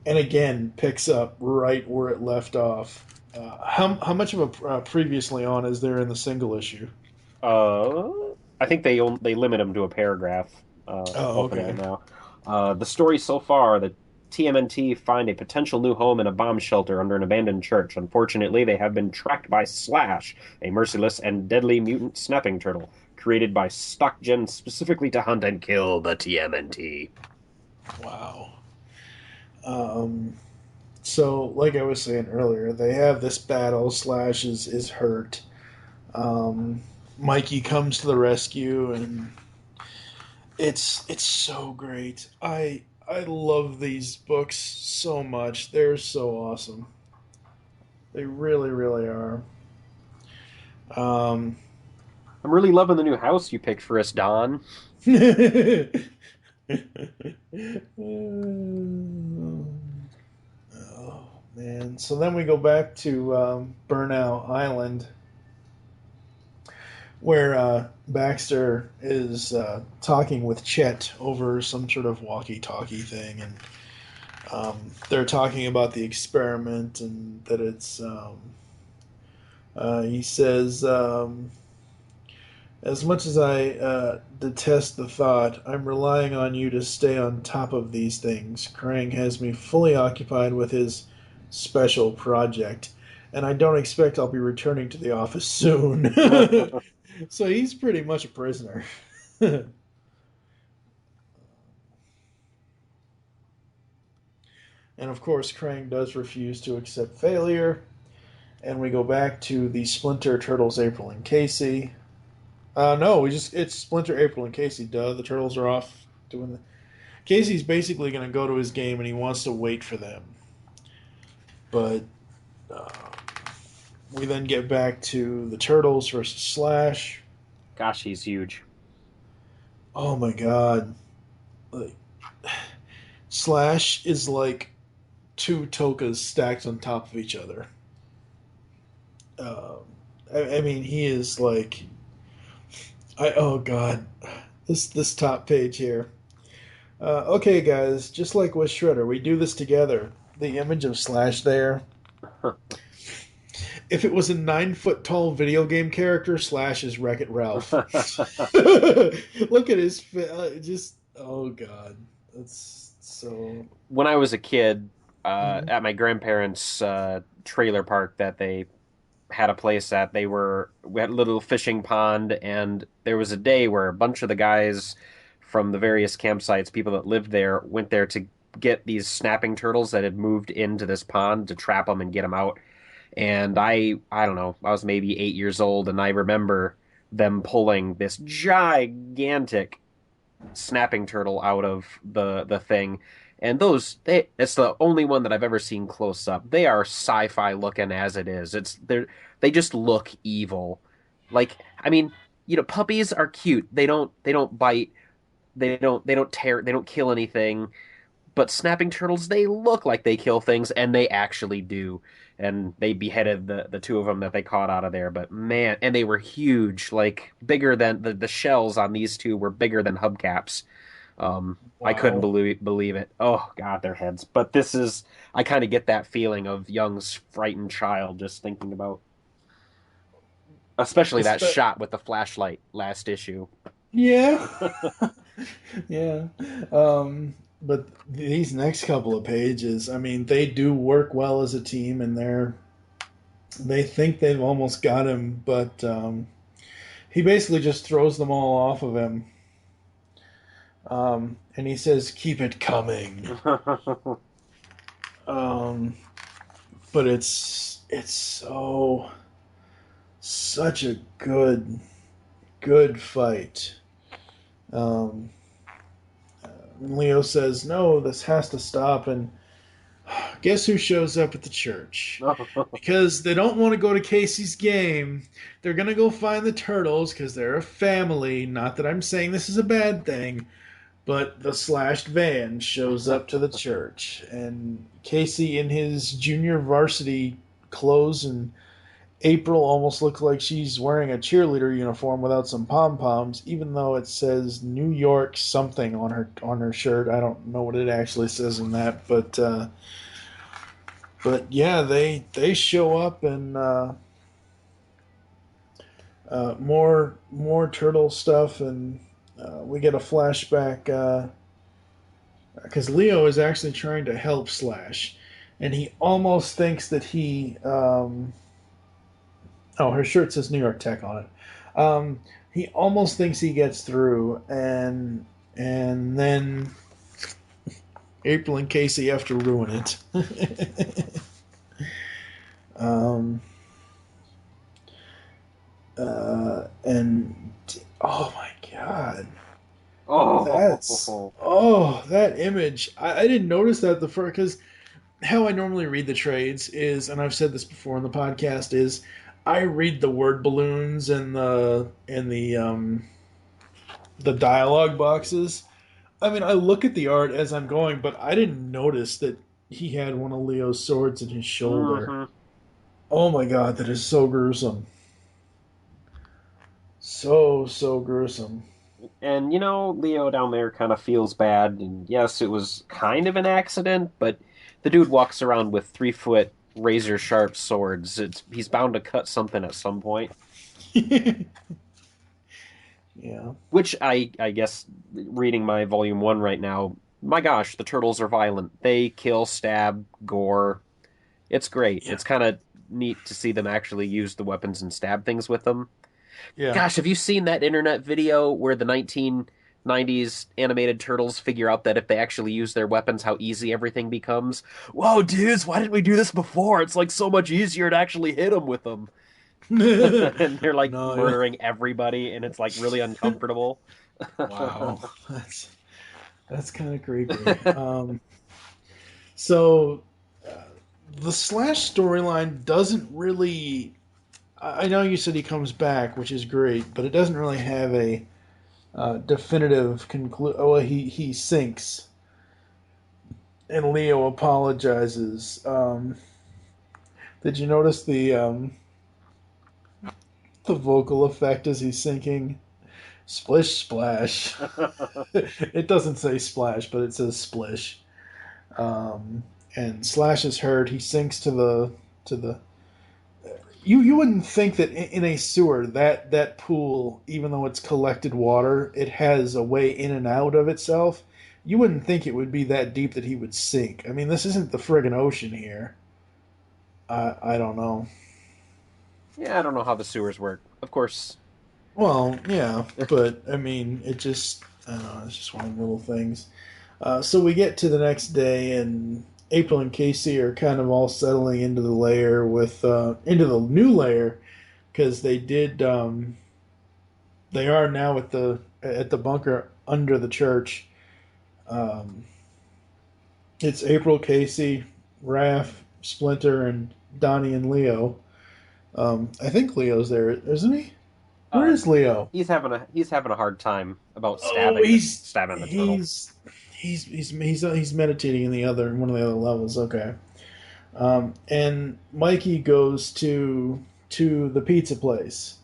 and again picks up right where it left off. How much of a previously on is there in the single issue? Uh, I think they limit them to a paragraph. Oh, Opening it okay. now. The story so far: the TMNT find a potential new home in a bomb shelter under an abandoned church. Unfortunately, they have been tracked by Slash, a merciless and deadly mutant snapping turtle created by StockGen specifically to hunt and kill the TMNT. Wow. Um, so, like I was saying earlier, they have this battle. Slash is hurt. Um, Mikey comes to the rescue, and it's so great. I love these books so much. They're so awesome. They really, really are. Um, I'm really loving the new house you picked for us, Don. oh man! So then we go back to Burnout Island, where Baxter is talking with Chet over some sort of walkie-talkie thing, and they're talking about the experiment and that it's. He says, "As much as I detest the thought, I'm relying on you to stay on top of these things. Krang has me fully occupied with his special project, and I don't expect I'll be returning to the office soon." So he's pretty much a prisoner. And of course, Krang does refuse to accept failure. And we go back to the Splinter Turtles, April and Casey. No, it's Splinter, April, and Casey. Duh, the Turtles are off doing the. Casey's basically going to go to his game, and he wants to wait for them. But uh, we then get back to the Turtles versus Slash. Gosh, he's huge. Oh my god! Like, Slash is like two Tokas stacked on top of each other. Um, I mean, he is like, oh god, this top page here. Okay, guys, just like with Shredder, we do this together. The image of Slash there. If it was a 9 foot tall video game character, Slash is Wreck It Ralph. Look at his just oh god, that's so. When I was a kid, Mhm. at my grandparents' trailer park that they had a place at, we had a little fishing pond, and there was a day where a bunch of the guys from the various campsites, people that lived there, went there to get these snapping turtles that had moved into this pond to trap them and get them out. And I don't know, I was maybe 8 years old, and I remember them pulling this gigantic snapping turtle out of the thing. And it's the only one that I've ever seen close up. They are sci-fi looking as it is. They just look evil. Like, I mean, puppies are cute. They don't bite. They don't tear. They don't kill anything. But snapping turtles, they look like they kill things, and they actually do. And they beheaded the two of them that they caught out of there. But man, and they were huge, like bigger than the shells on these two were bigger than hubcaps. I couldn't Wow. believe it. Oh God, their heads. But I kind of get that feeling of Young's frightened child just thinking about, especially that Espe- shot with the flashlight last issue. yeah. Yeah. But these next couple of pages, I mean, they do work well as a team, and They think they've almost got him, but he basically just throws them all off of him. And he says, "Keep it coming." Um, but it's such a good fight. Um, Leo says, "No, this has to stop." And guess who shows up at the church? Because they don't want to go to Casey's game. They're going to go find the turtles because they're a family. Not that I'm saying this is a bad thing, but the slashed van shows up to the church. And Casey, in his junior varsity clothes, and April almost looks like she's wearing a cheerleader uniform without some pom poms, even though it says New York something on her shirt. I don't know what it actually says in that, but yeah, they show up, and more turtle stuff, and we get a flashback because Leo is actually trying to help Slash, and he almost thinks that he oh, her shirt says New York Tech on it. He almost thinks he gets through, and then April and Casey have to ruin it. um, and oh my god, that image. I didn't notice that the first, because how I normally read the trades is, and I've said this before in the podcast, is I read the word balloons and the dialogue boxes. I mean, I look at the art as I'm going, but I didn't notice that he had one of Leo's swords in his shoulder. Mm-hmm. Oh my god, that is so gruesome. So gruesome. And, Leo down there kind of feels bad. And yes, it was kind of an accident, but the dude walks around with 3-foot razor sharp swords. He's bound to cut something at some point. Yeah. Which I guess, reading my volume 1 right now, my gosh, the turtles are violent. They kill, stab, gore. It's great. Yeah. It's kind of neat to see them actually use the weapons and stab things with them. Yeah. Gosh, have you seen that internet video where the 1990s animated turtles figure out that if they actually use their weapons, how easy everything becomes? Whoa, dudes, why didn't we do this before? It's like so much easier to actually hit them with them. And they're like No, murdering everybody, and it's like really uncomfortable. wow. That's kind of creepy. So the Slash storyline doesn't really. I know you said he comes back, which is great, but it doesn't really have a definitive conclusion. Oh, he sinks, and Leo apologizes. Did you notice the vocal effect as he's sinking? Splish splash. It doesn't say splash, but it says splish. And Slash is hurt. He sinks to the. You wouldn't think that in a sewer that pool, even though it's collected water, it has a way in and out of itself. You wouldn't think it would be that deep that he would sink. I mean, this isn't the friggin' ocean here. I don't know. Yeah, I don't know how the sewers work. Of course. Well, yeah, but I mean, I don't know. It's just one of the little things. So we get to the next day, and April and Casey are kind of all settling into the layer into the new layer, because they did. They are now at the bunker under the church. It's April, Casey, Raph, Splinter, and Donnie and Leo. I think Leo's there, isn't he? Where is Leo? He's having a hard time about stabbing the turtle. He's meditating in one of the other levels. Okay. And Mikey goes to the pizza place.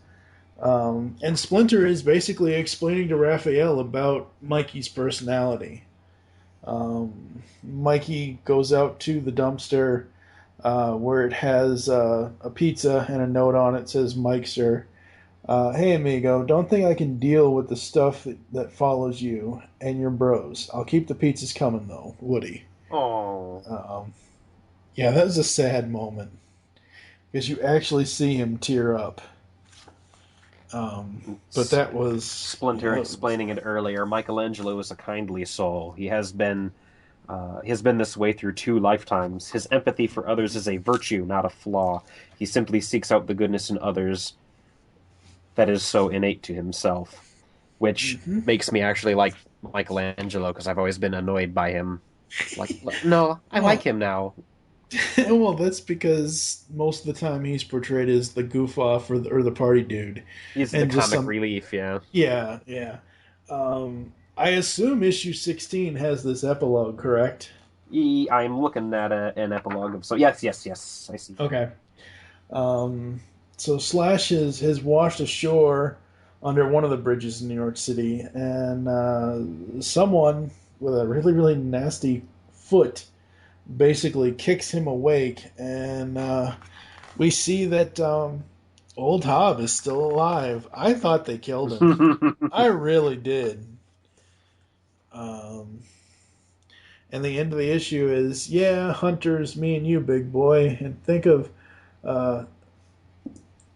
And Splinter is basically explaining to Raphael about Mikey's personality. Mikey goes out to the dumpster where it has a pizza and a note on it says Mikester. Hey amigo, don't think I can deal with the stuff that follows you and your bros. I'll keep the pizzas coming though, Woody. Oh. Yeah, that was a sad moment. because you actually see him tear up. But that was Splinter explaining it earlier. Michelangelo is a kindly soul. He has been this way through 2 lifetimes. His empathy for others is a virtue, not a flaw. He simply seeks out the goodness in others that is so innate to himself, which makes me actually like Michelangelo, because I've always been annoyed by him. No, I like him now. Well, that's because most of the time he's portrayed as the goof off or the party dude. He's the comic relief, yeah. Yeah, yeah. I assume issue 16 has this epilogue, correct? I'm looking at an epilogue of... So, yes, I see. Okay. So Slash has washed ashore under one of the bridges in New York City, and someone with a really, really nasty foot basically kicks him awake, and we see that old Hob is still alive. I thought they killed him. I really did. And the end of the issue is, yeah, Hunter's me and you, big boy, and think of, and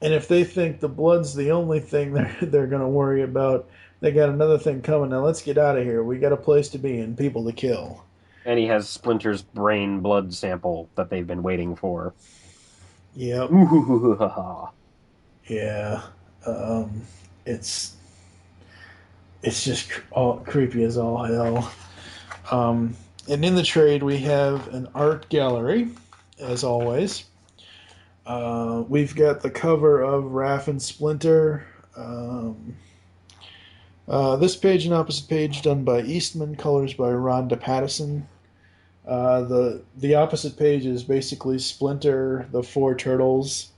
if they think the blood's the only thing they're going to worry about, they got another thing coming. Now let's get out of here. We got a place to be and people to kill. And he has Splinter's brain blood sample that they've been waiting for. Yep. Yeah. It's just all creepy as all hell. And in the trade we have an art gallery, as always. We've got the cover of Raph and Splinter. This page and opposite page done by Eastman, colors by Rhonda Pattison. The opposite page is basically Splinter, the 4 turtles,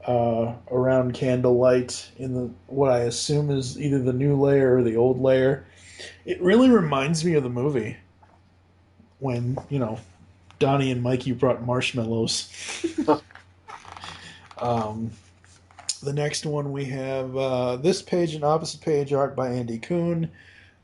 around candlelight in what I assume is either the new layer or the old layer. It really reminds me of the movie when, Donnie and Mikey brought marshmallows. The next one we have this page and opposite page art by Andy Kuhn.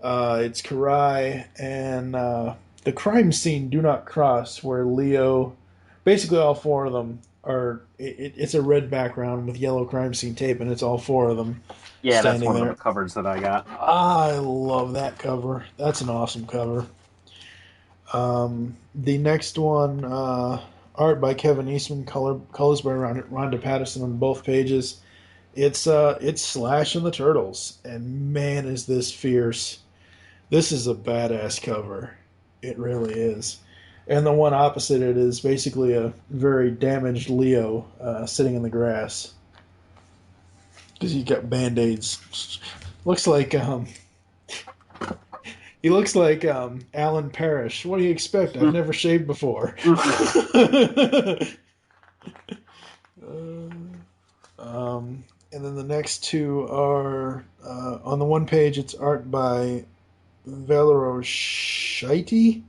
It's Karai and the crime scene Do Not Cross, where Leo, basically all 4 of them are. It's a red background with yellow crime scene tape, and it's all 4 of them. Yeah, that's one of the covers that I got. I love that cover. That's an awesome cover. The next one, art by Kevin Eastman, colors by Rhonda Pattison on both pages. It's Slash and the Turtles, and man, is this fierce. This is a badass cover. It really is. And the one opposite it is basically a very damaged Leo sitting in the grass. Because he got Band-Aids. Looks like he looks like Alan Parrish. What do you expect? I've never shaved before. And then the next 2 are on the one page. It's art by Valerio Scheiti,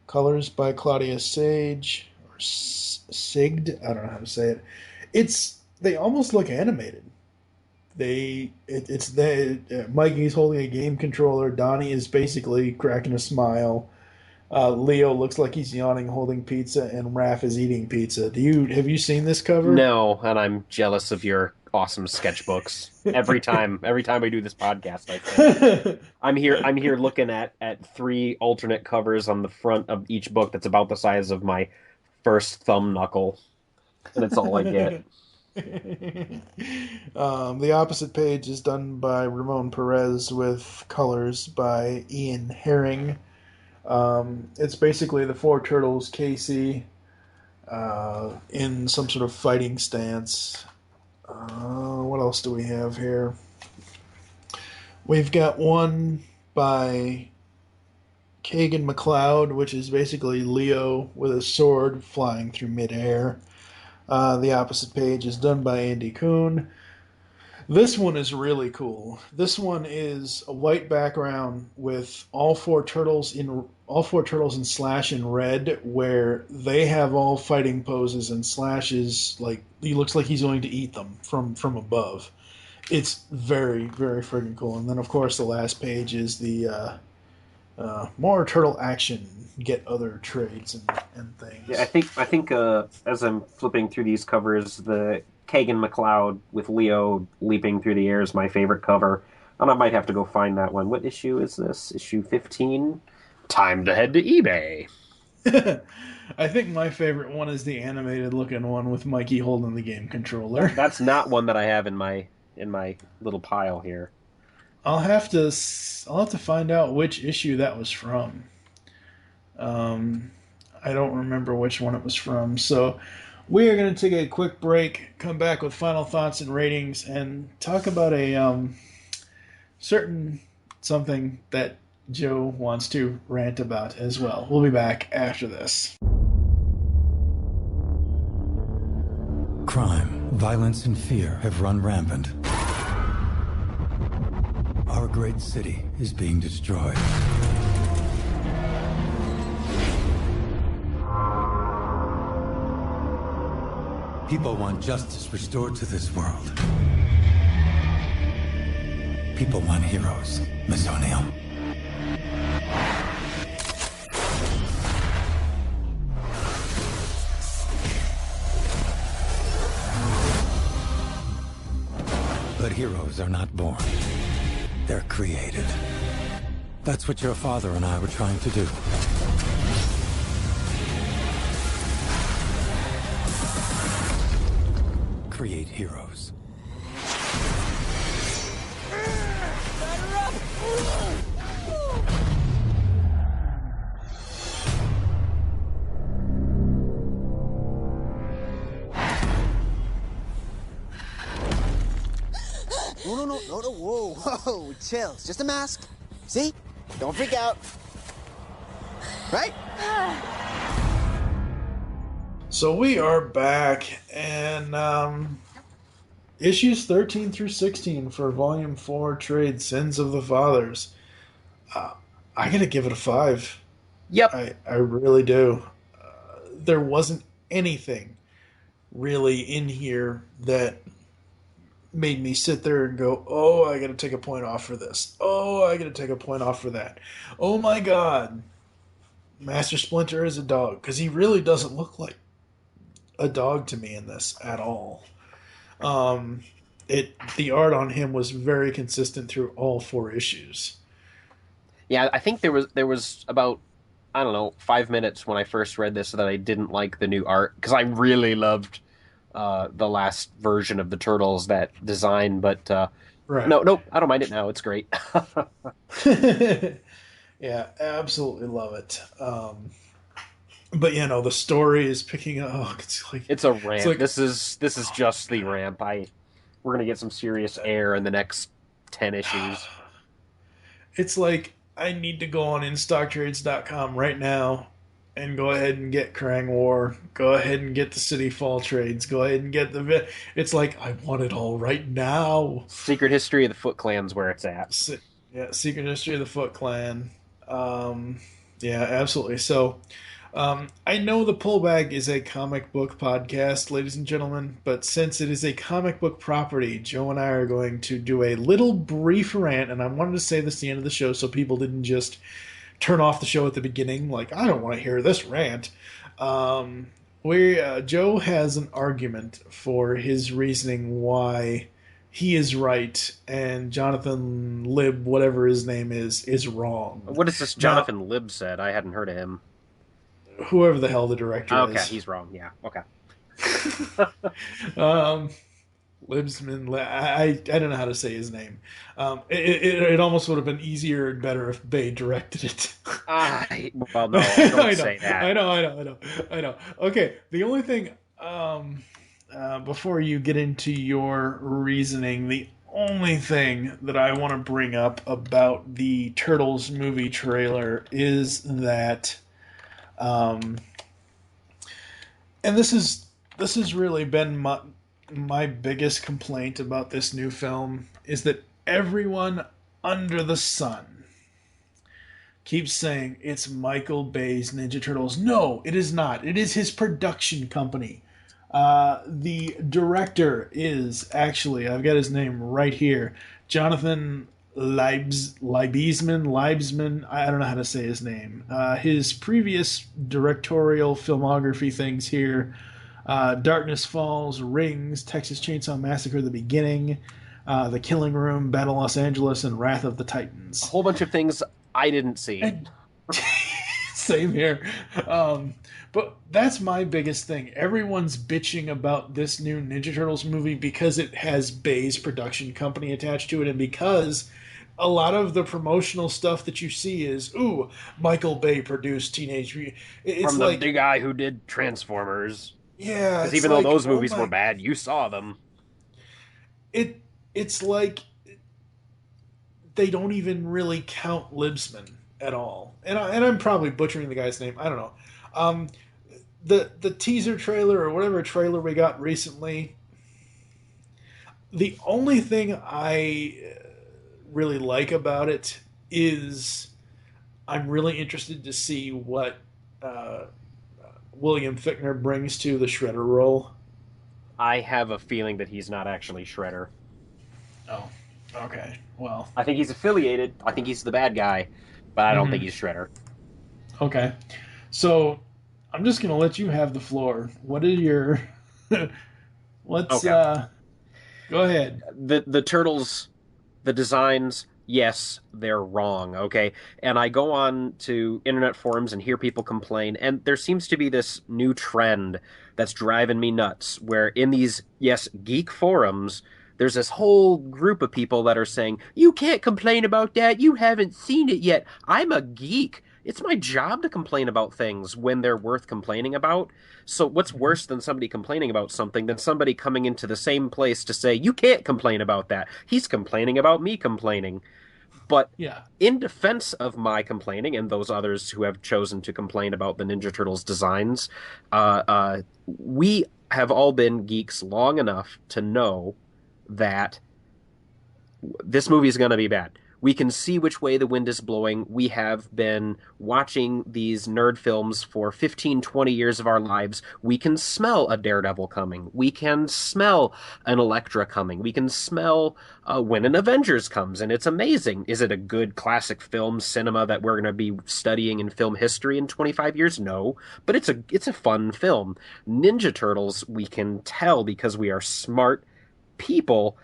colors by Claudia Sage or Sigd. I don't know how to say it. They almost look animated. Mikey's holding a game controller. Donnie is basically cracking a smile. Leo looks like he's yawning, holding pizza, and Raph is eating pizza. Have you seen this cover? No, and I'm jealous of your awesome sketchbooks. Every time we do this podcast, I think. I'm here looking at 3 alternate covers on the front of each book that's about the size of my first thumb knuckle, and it's all I get. The opposite page is done by Ramon Perez with colors by Ian Herring. It's basically the 4 turtles, Casey, in some sort of fighting stance. What else do we have here? We've got one by Kagan McLeod, which is basically Leo with a sword flying through midair. The opposite page is done by Andy Kuhn. This one is really cool. This one is a white background with all four turtles and Slash in red, where they have all fighting poses, and Slash is like, he looks like he's going to eat them from above. It's very, very freaking cool. And then of course the last page is the more turtle action, get other trades and things. Yeah, I think as I'm flipping through these covers, the Kagan McLeod with Leo leaping through the air is my favorite cover. And I might have to go find that one. What issue is this? Issue 15? Time to head to eBay. I think my favorite one is the animated looking one with Mikey holding the game controller. That's not one that I have in my little pile here. I'll have to find out which issue that was from. I don't remember which one it was from. So we are going to take a quick break, come back with final thoughts and ratings, and talk about a certain something that Joe wants to rant about as well. We'll be back after this. Crime, violence, and fear have run rampant. Our great city is being destroyed. People want justice restored to this world. People want heroes, Miss O'Neill. But heroes are not born. They're created. That's what your father and I were trying to do. Create heroes. No, whoa, chill. It's just a mask. See? Don't freak out. Right? So we are back, and issues 13 through 16 for Volume 4 trade Sins of the Fathers. I gotta give it a 5. Yep. I really do. There wasn't anything really in here that made me sit there and go, oh, I gotta take a point off for this. Oh, I gotta take a point off for that. Oh my god. Master Splinter is a dog, because he really doesn't look like a dog to me in this at all. The art on him was very consistent through all 4 issues. Yeah, I think there was about, I don't know, 5 minutes when I first read this that I didn't like the new art, because I really loved the last version of the Turtles, that design, but right. No, I don't mind it now. It's great. Yeah, absolutely love it. But the story is picking up. Oh, it's a ramp. This is just the ramp. We're gonna get some serious air in the next 10 issues. It's like I need to go on InStockTrades.com right now and go ahead and get Krang War. Go ahead and get the City Fall trades. Go ahead and get the. It's like I want it all right now. Secret History of the Foot Clan's where it's at. Yeah, Secret History of the Foot Clan. Yeah, absolutely. So, I know the Pullbag is a comic book podcast, ladies and gentlemen, but since it is a comic book property, Joe and I are going to do a little brief rant, and I wanted to say this at the end of the show so people didn't just turn off the show at the beginning, like, I don't want to hear this rant. Joe has an argument for his reasoning why he is right and Jonathan Lib, whatever his name is wrong. What is this Jonathan Lib said? I hadn't heard of him. Whoever the hell the director is. Okay, he's wrong. Yeah, okay. Libsman, I don't know how to say his name. It almost would have been easier and better if Bay directed it. Well, no, don't say that. I know. Okay, the only thing, before you get into your reasoning, the only thing that I want to bring up about the Turtles movie trailer is that, and this has really been my biggest complaint about this new film, is that everyone under the sun keeps saying it's Michael Bay's Ninja Turtles. No, it is not. It is his production company. The director is actually, I've got his name right here, Jonathan Leibesman, I don't know how to say his name. His previous directorial filmography things here: Darkness Falls, Rings, Texas Chainsaw Massacre: The Beginning, The Killing Room, Battle Los Angeles, and Wrath of the Titans. A whole bunch of things I didn't see. Same here. But that's my biggest thing. Everyone's bitching about this new Ninja Turtles movie because it has Bay's production company attached to it, and because a lot of the promotional stuff that you see is, ooh, Michael Bay produced Teenage Mutant. It's From the guy who did Transformers. Yeah. Because even though those movies were bad, you saw them. It's like they don't even really count Libsman at all. And I'm probably butchering the guy's name. I don't know. The teaser trailer or whatever trailer we got recently, the only thing I really like about it is I'm really interested to see what William Fichtner brings to the Shredder role. I have a feeling that he's not actually Shredder. Oh, okay. Well, I think he's affiliated. I think he's the bad guy, but I don't think he's Shredder. Okay. So I'm just going to let you have the floor. What are your... Let's... Okay. Go ahead. The Turtles, the designs, yes, they're wrong, okay? And I go on to internet forums and hear people complain, and there seems to be this new trend that's driving me nuts, where in these, yes, geek forums, there's this whole group of people that are saying, you can't complain about that, you haven't seen it yet. I'm a geek. It's my job to complain about things when they're worth complaining about. So what's worse than somebody complaining about something than somebody coming into the same place to say, you can't complain about that. He's complaining about me complaining. But yeah, in defense of my complaining and those others who have chosen to complain about the Ninja Turtles designs, we have all been geeks long enough to know that this movie is going to be bad. We can see which way the wind is blowing. We have been watching these nerd films for 15, 20 years of our lives. We can smell a Daredevil coming. We can smell an Elektra coming. We can smell when an Avengers comes, and it's amazing. Is it a good classic film cinema that we're going to be studying in film history in 25 years? No, but it's a fun film. Ninja Turtles, we can tell because we are smart people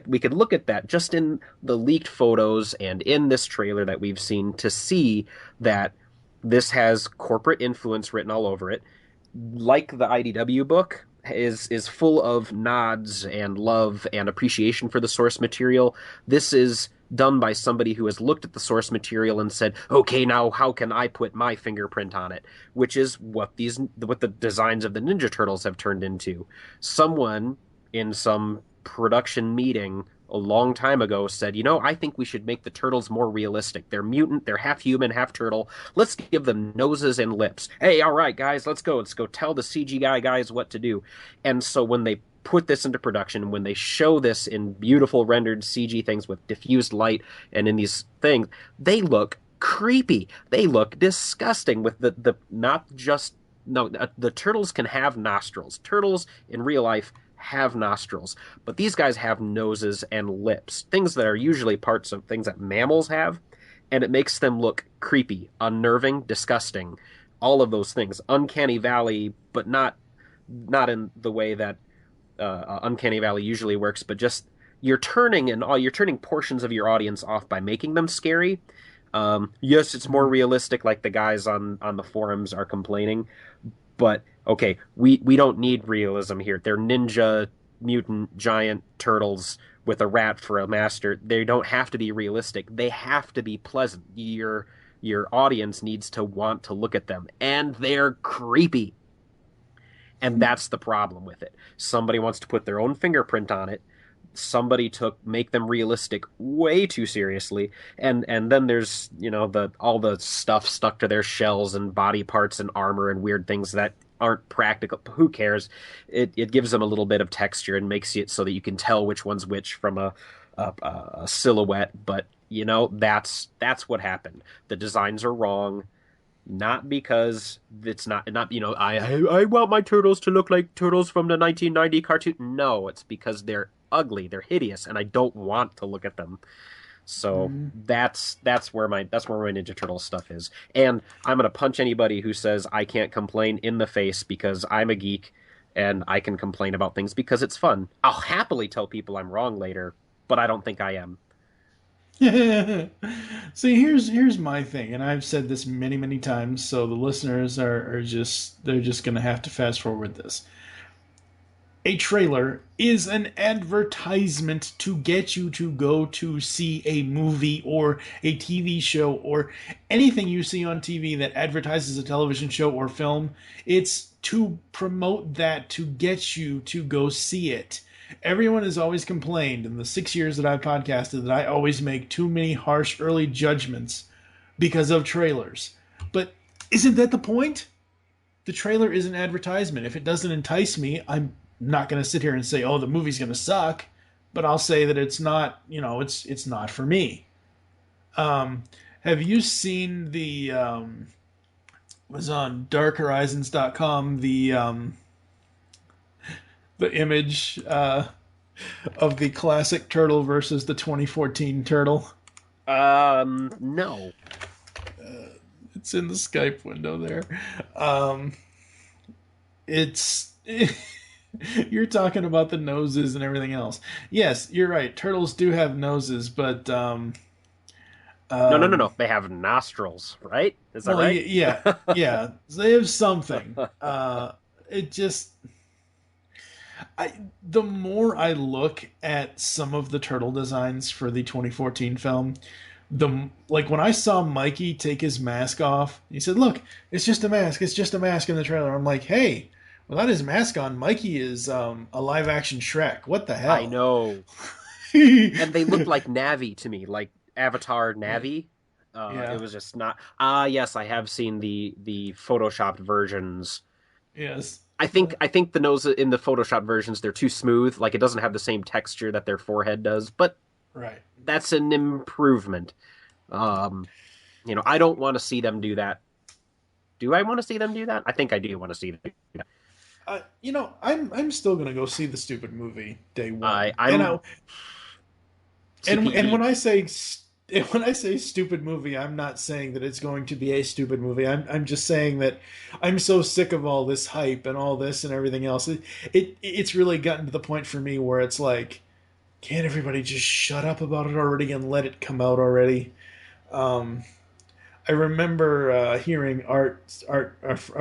we could look at that just in the leaked photos and in this trailer that we've seen to see that this has corporate influence written all over it. Like the IDW book is full of nods and love and appreciation for the source material. This is done by somebody who has looked at the source material and said, okay, now how can I put my fingerprint on it? Which is what the designs of the Ninja Turtles have turned into. Someone in some production meeting a long time ago said, I think we should make the turtles more realistic. They're mutant, they're half human, half turtle. Let's give them noses and lips. Hey, all right, guys, let's go tell the CGI guys what to do. And so when they put this into production, when they show this in beautiful rendered CG things with diffused light and in these things, they look creepy. They look disgusting with the turtles can have nostrils. Turtles in real life have nostrils, but these guys have noses and lips, things that are usually parts of things that mammals have, and it makes them look creepy, unnerving, disgusting, all of those things. Uncanny Valley, but not in the way that Uncanny Valley usually works, but just you're turning portions of your audience off by making them scary. Yes, it's more realistic, like the guys on the forums are complaining, but okay, we don't need realism here. They're ninja, mutant, giant turtles with a rat for a master. They don't have to be realistic. They have to be pleasant. Your audience needs to want to look at them. And they're creepy. And that's the problem with it. Somebody wants to put their own fingerprint on it. Somebody make them realistic way too seriously, and then there's all the stuff stuck to their shells and body parts and armor and weird things that aren't practical. Who cares? It gives them a little bit of texture and makes it so that you can tell which one's which from a silhouette. But that's what happened. The designs are wrong. Not because it's not I want my turtles to look like turtles from the 1990 cartoon. No, it's because they're ugly, they're hideous, and I don't want to look at them. So that's where my Ninja Turtle stuff is. And I'm gonna punch anybody who says I can't complain in the face because I'm a geek and I can complain about things because it's fun. I'll happily tell people I'm wrong later, but I don't think I am. See, here's my thing, and I've said this many, many times, so the listeners are just they're just gonna have to fast forward this. A trailer is an advertisement to get you to go to see a movie or a TV show or anything you see on TV that advertises a television show or film. It's to promote that, to get you to go see it. Everyone has always complained in the 6 years that I've podcasted that I always make too many harsh early judgments because of trailers. But isn't that the point? The trailer is an advertisement. If it doesn't entice me, I'm not going to sit here and say, oh, the movie's going to suck. But I'll say that it's not, it's not for me. Have you seen was on darkhorizons.com, the image of the classic turtle versus the 2014 turtle? No. It's in the Skype window there. It's you're talking about the noses and everything else. Yes, you're right. Turtles do have noses, but No. They have nostrils, right? Is that well, right? yeah. They have something. It just, the more I look at some of the turtle designs for the 2014 film, when I saw Mikey take his mask off, he said, "Look, it's just a mask. It's just a mask" in the trailer. I'm like, hey, without his mask on, Mikey is a live action Shrek. What the hell? I know. And they looked like Navi to me, like Avatar Navi. Yeah. It was just not. Yes, I have seen the photoshopped versions. Yes. I think the nose in the photoshopped versions, they're too smooth. Like it doesn't have the same texture that their forehead does. But right, that's an improvement. I don't want to see them do that. Do I want to see them do that? I think I do want to see them do that. I'm still gonna go see the stupid movie day one. And when I say stupid movie, I'm not saying that it's going to be a stupid movie. I'm just saying that I'm so sick of all this hype and all this and everything else. It's really gotten to the point for me where it's like, can't everybody just shut up about it already and let it come out already? I remember hearing our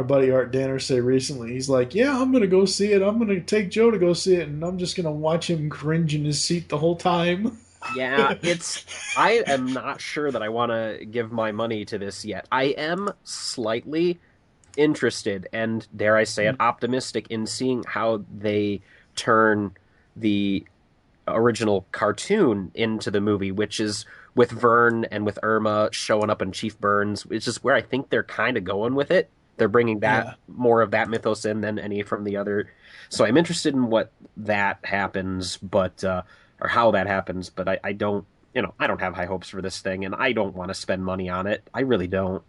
buddy Art Danner say recently, he's like, yeah, I'm going to go see it. I'm going to take Joe to go see it, and I'm just going to watch him cringe in his seat the whole time. Yeah, I am not sure that I want to give my money to this yet. I am slightly interested and, dare I say it, optimistic in seeing how they turn the original cartoon into the movie, which is with Vern and with Irma showing up in Chief Burns, which is where I think they're kind of going with it. They're bringing more of that mythos in than any from the other. So I'm interested in what that happens, or how that happens, but I don't have high hopes for this thing, and I don't want to spend money on it. I really don't.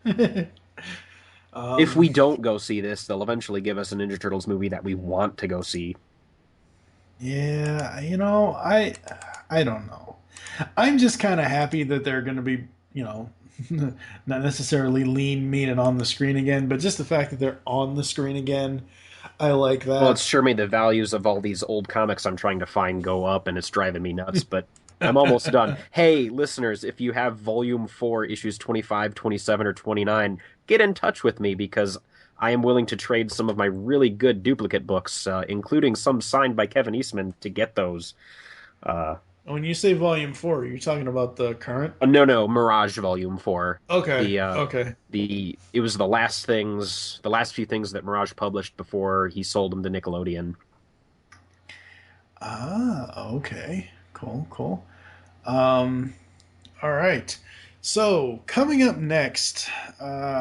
If we don't go see this, they'll eventually give us a Ninja Turtles movie that we want to go see. Yeah, I don't know. I'm just kind of happy that they're going to be, not necessarily lean, mean, and on the screen again, but just the fact that they're on the screen again, I like that. Well, it's sure made the values of all these old comics I'm trying to find go up, and it's driving me nuts, but I'm almost done. Hey, listeners, if you have Volume 4, issues 25, 27, or 29, get in touch with me, because I am willing to trade some of my really good duplicate books, including some signed by Kevin Eastman, to get those. When you say Volume 4, are you talking about the current? No, Mirage Volume 4. Okay. Okay. It was the last few things that Mirage published before he sold them to Nickelodeon. Ah, okay. Cool. All right. So, coming up next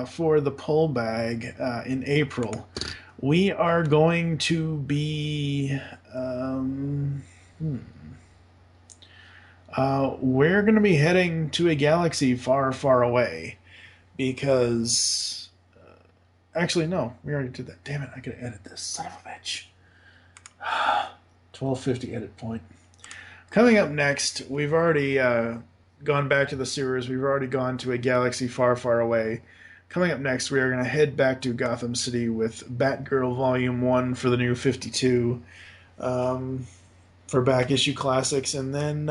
for the pull bag in April, we are going to be... we're going to be heading to a galaxy far, far away because... actually, no. We already did that. Damn it, I gotta edit this. Son of a bitch. 1250 edit point. Coming up next, we've already gone back to the sewers. We've already gone to a galaxy far, far away. Coming up next, we are going to head back to Gotham City with Batgirl Volume 1 for the New 52 for Back Issue Classics. And then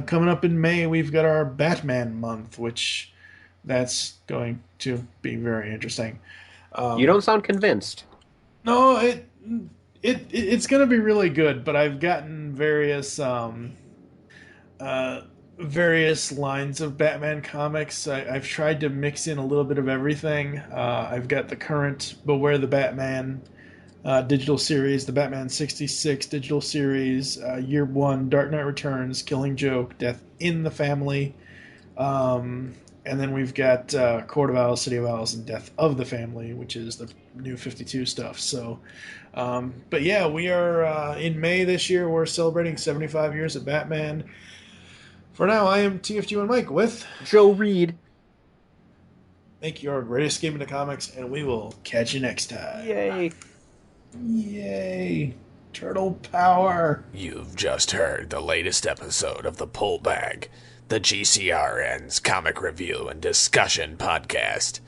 coming up in May, we've got our Batman month, which that's going to be very interesting. You don't sound convinced. No, it's going to be really good, but I've gotten various lines of Batman comics. I've tried to mix in a little bit of everything. I've got the current Beware the Batman digital series, the Batman 66 digital series, Year 1, Dark Knight Returns, Killing Joke, Death in the Family, and then we've got Court of Owls, City of Owls, and Death of the Family, which is the New 52 stuff. So, but yeah, we are in May this year. We're celebrating 75 years of Batman. For now, I am TFG1 Mike with Joe Reed. Make your great escape into comics, and we will catch you next time. Yay. Yay. Turtle power. You've just heard the latest episode of The Pull Bag, the GCRN's comic review and discussion podcast.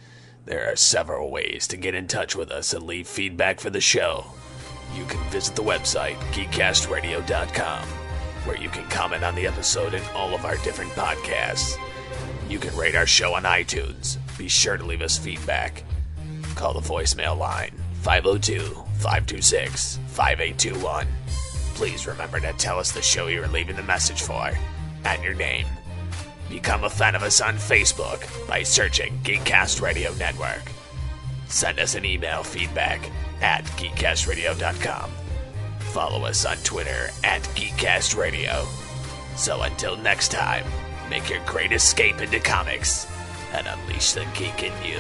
There are several ways to get in touch with us and leave feedback for the show. You can visit the website, geekcastradio.com, where you can comment on the episode and all of our different podcasts. You can rate our show on iTunes. Be sure to leave us feedback. Call the voicemail line, 502-526-5821. Please remember to tell us the show you're leaving the message for and your name. Become a fan of us on Facebook by searching Geekcast Radio Network. Send us an email feedback at geekcastradio.com. Follow us on Twitter at Geekcast Radio. So until next time, make your great escape into comics and unleash the geek in you.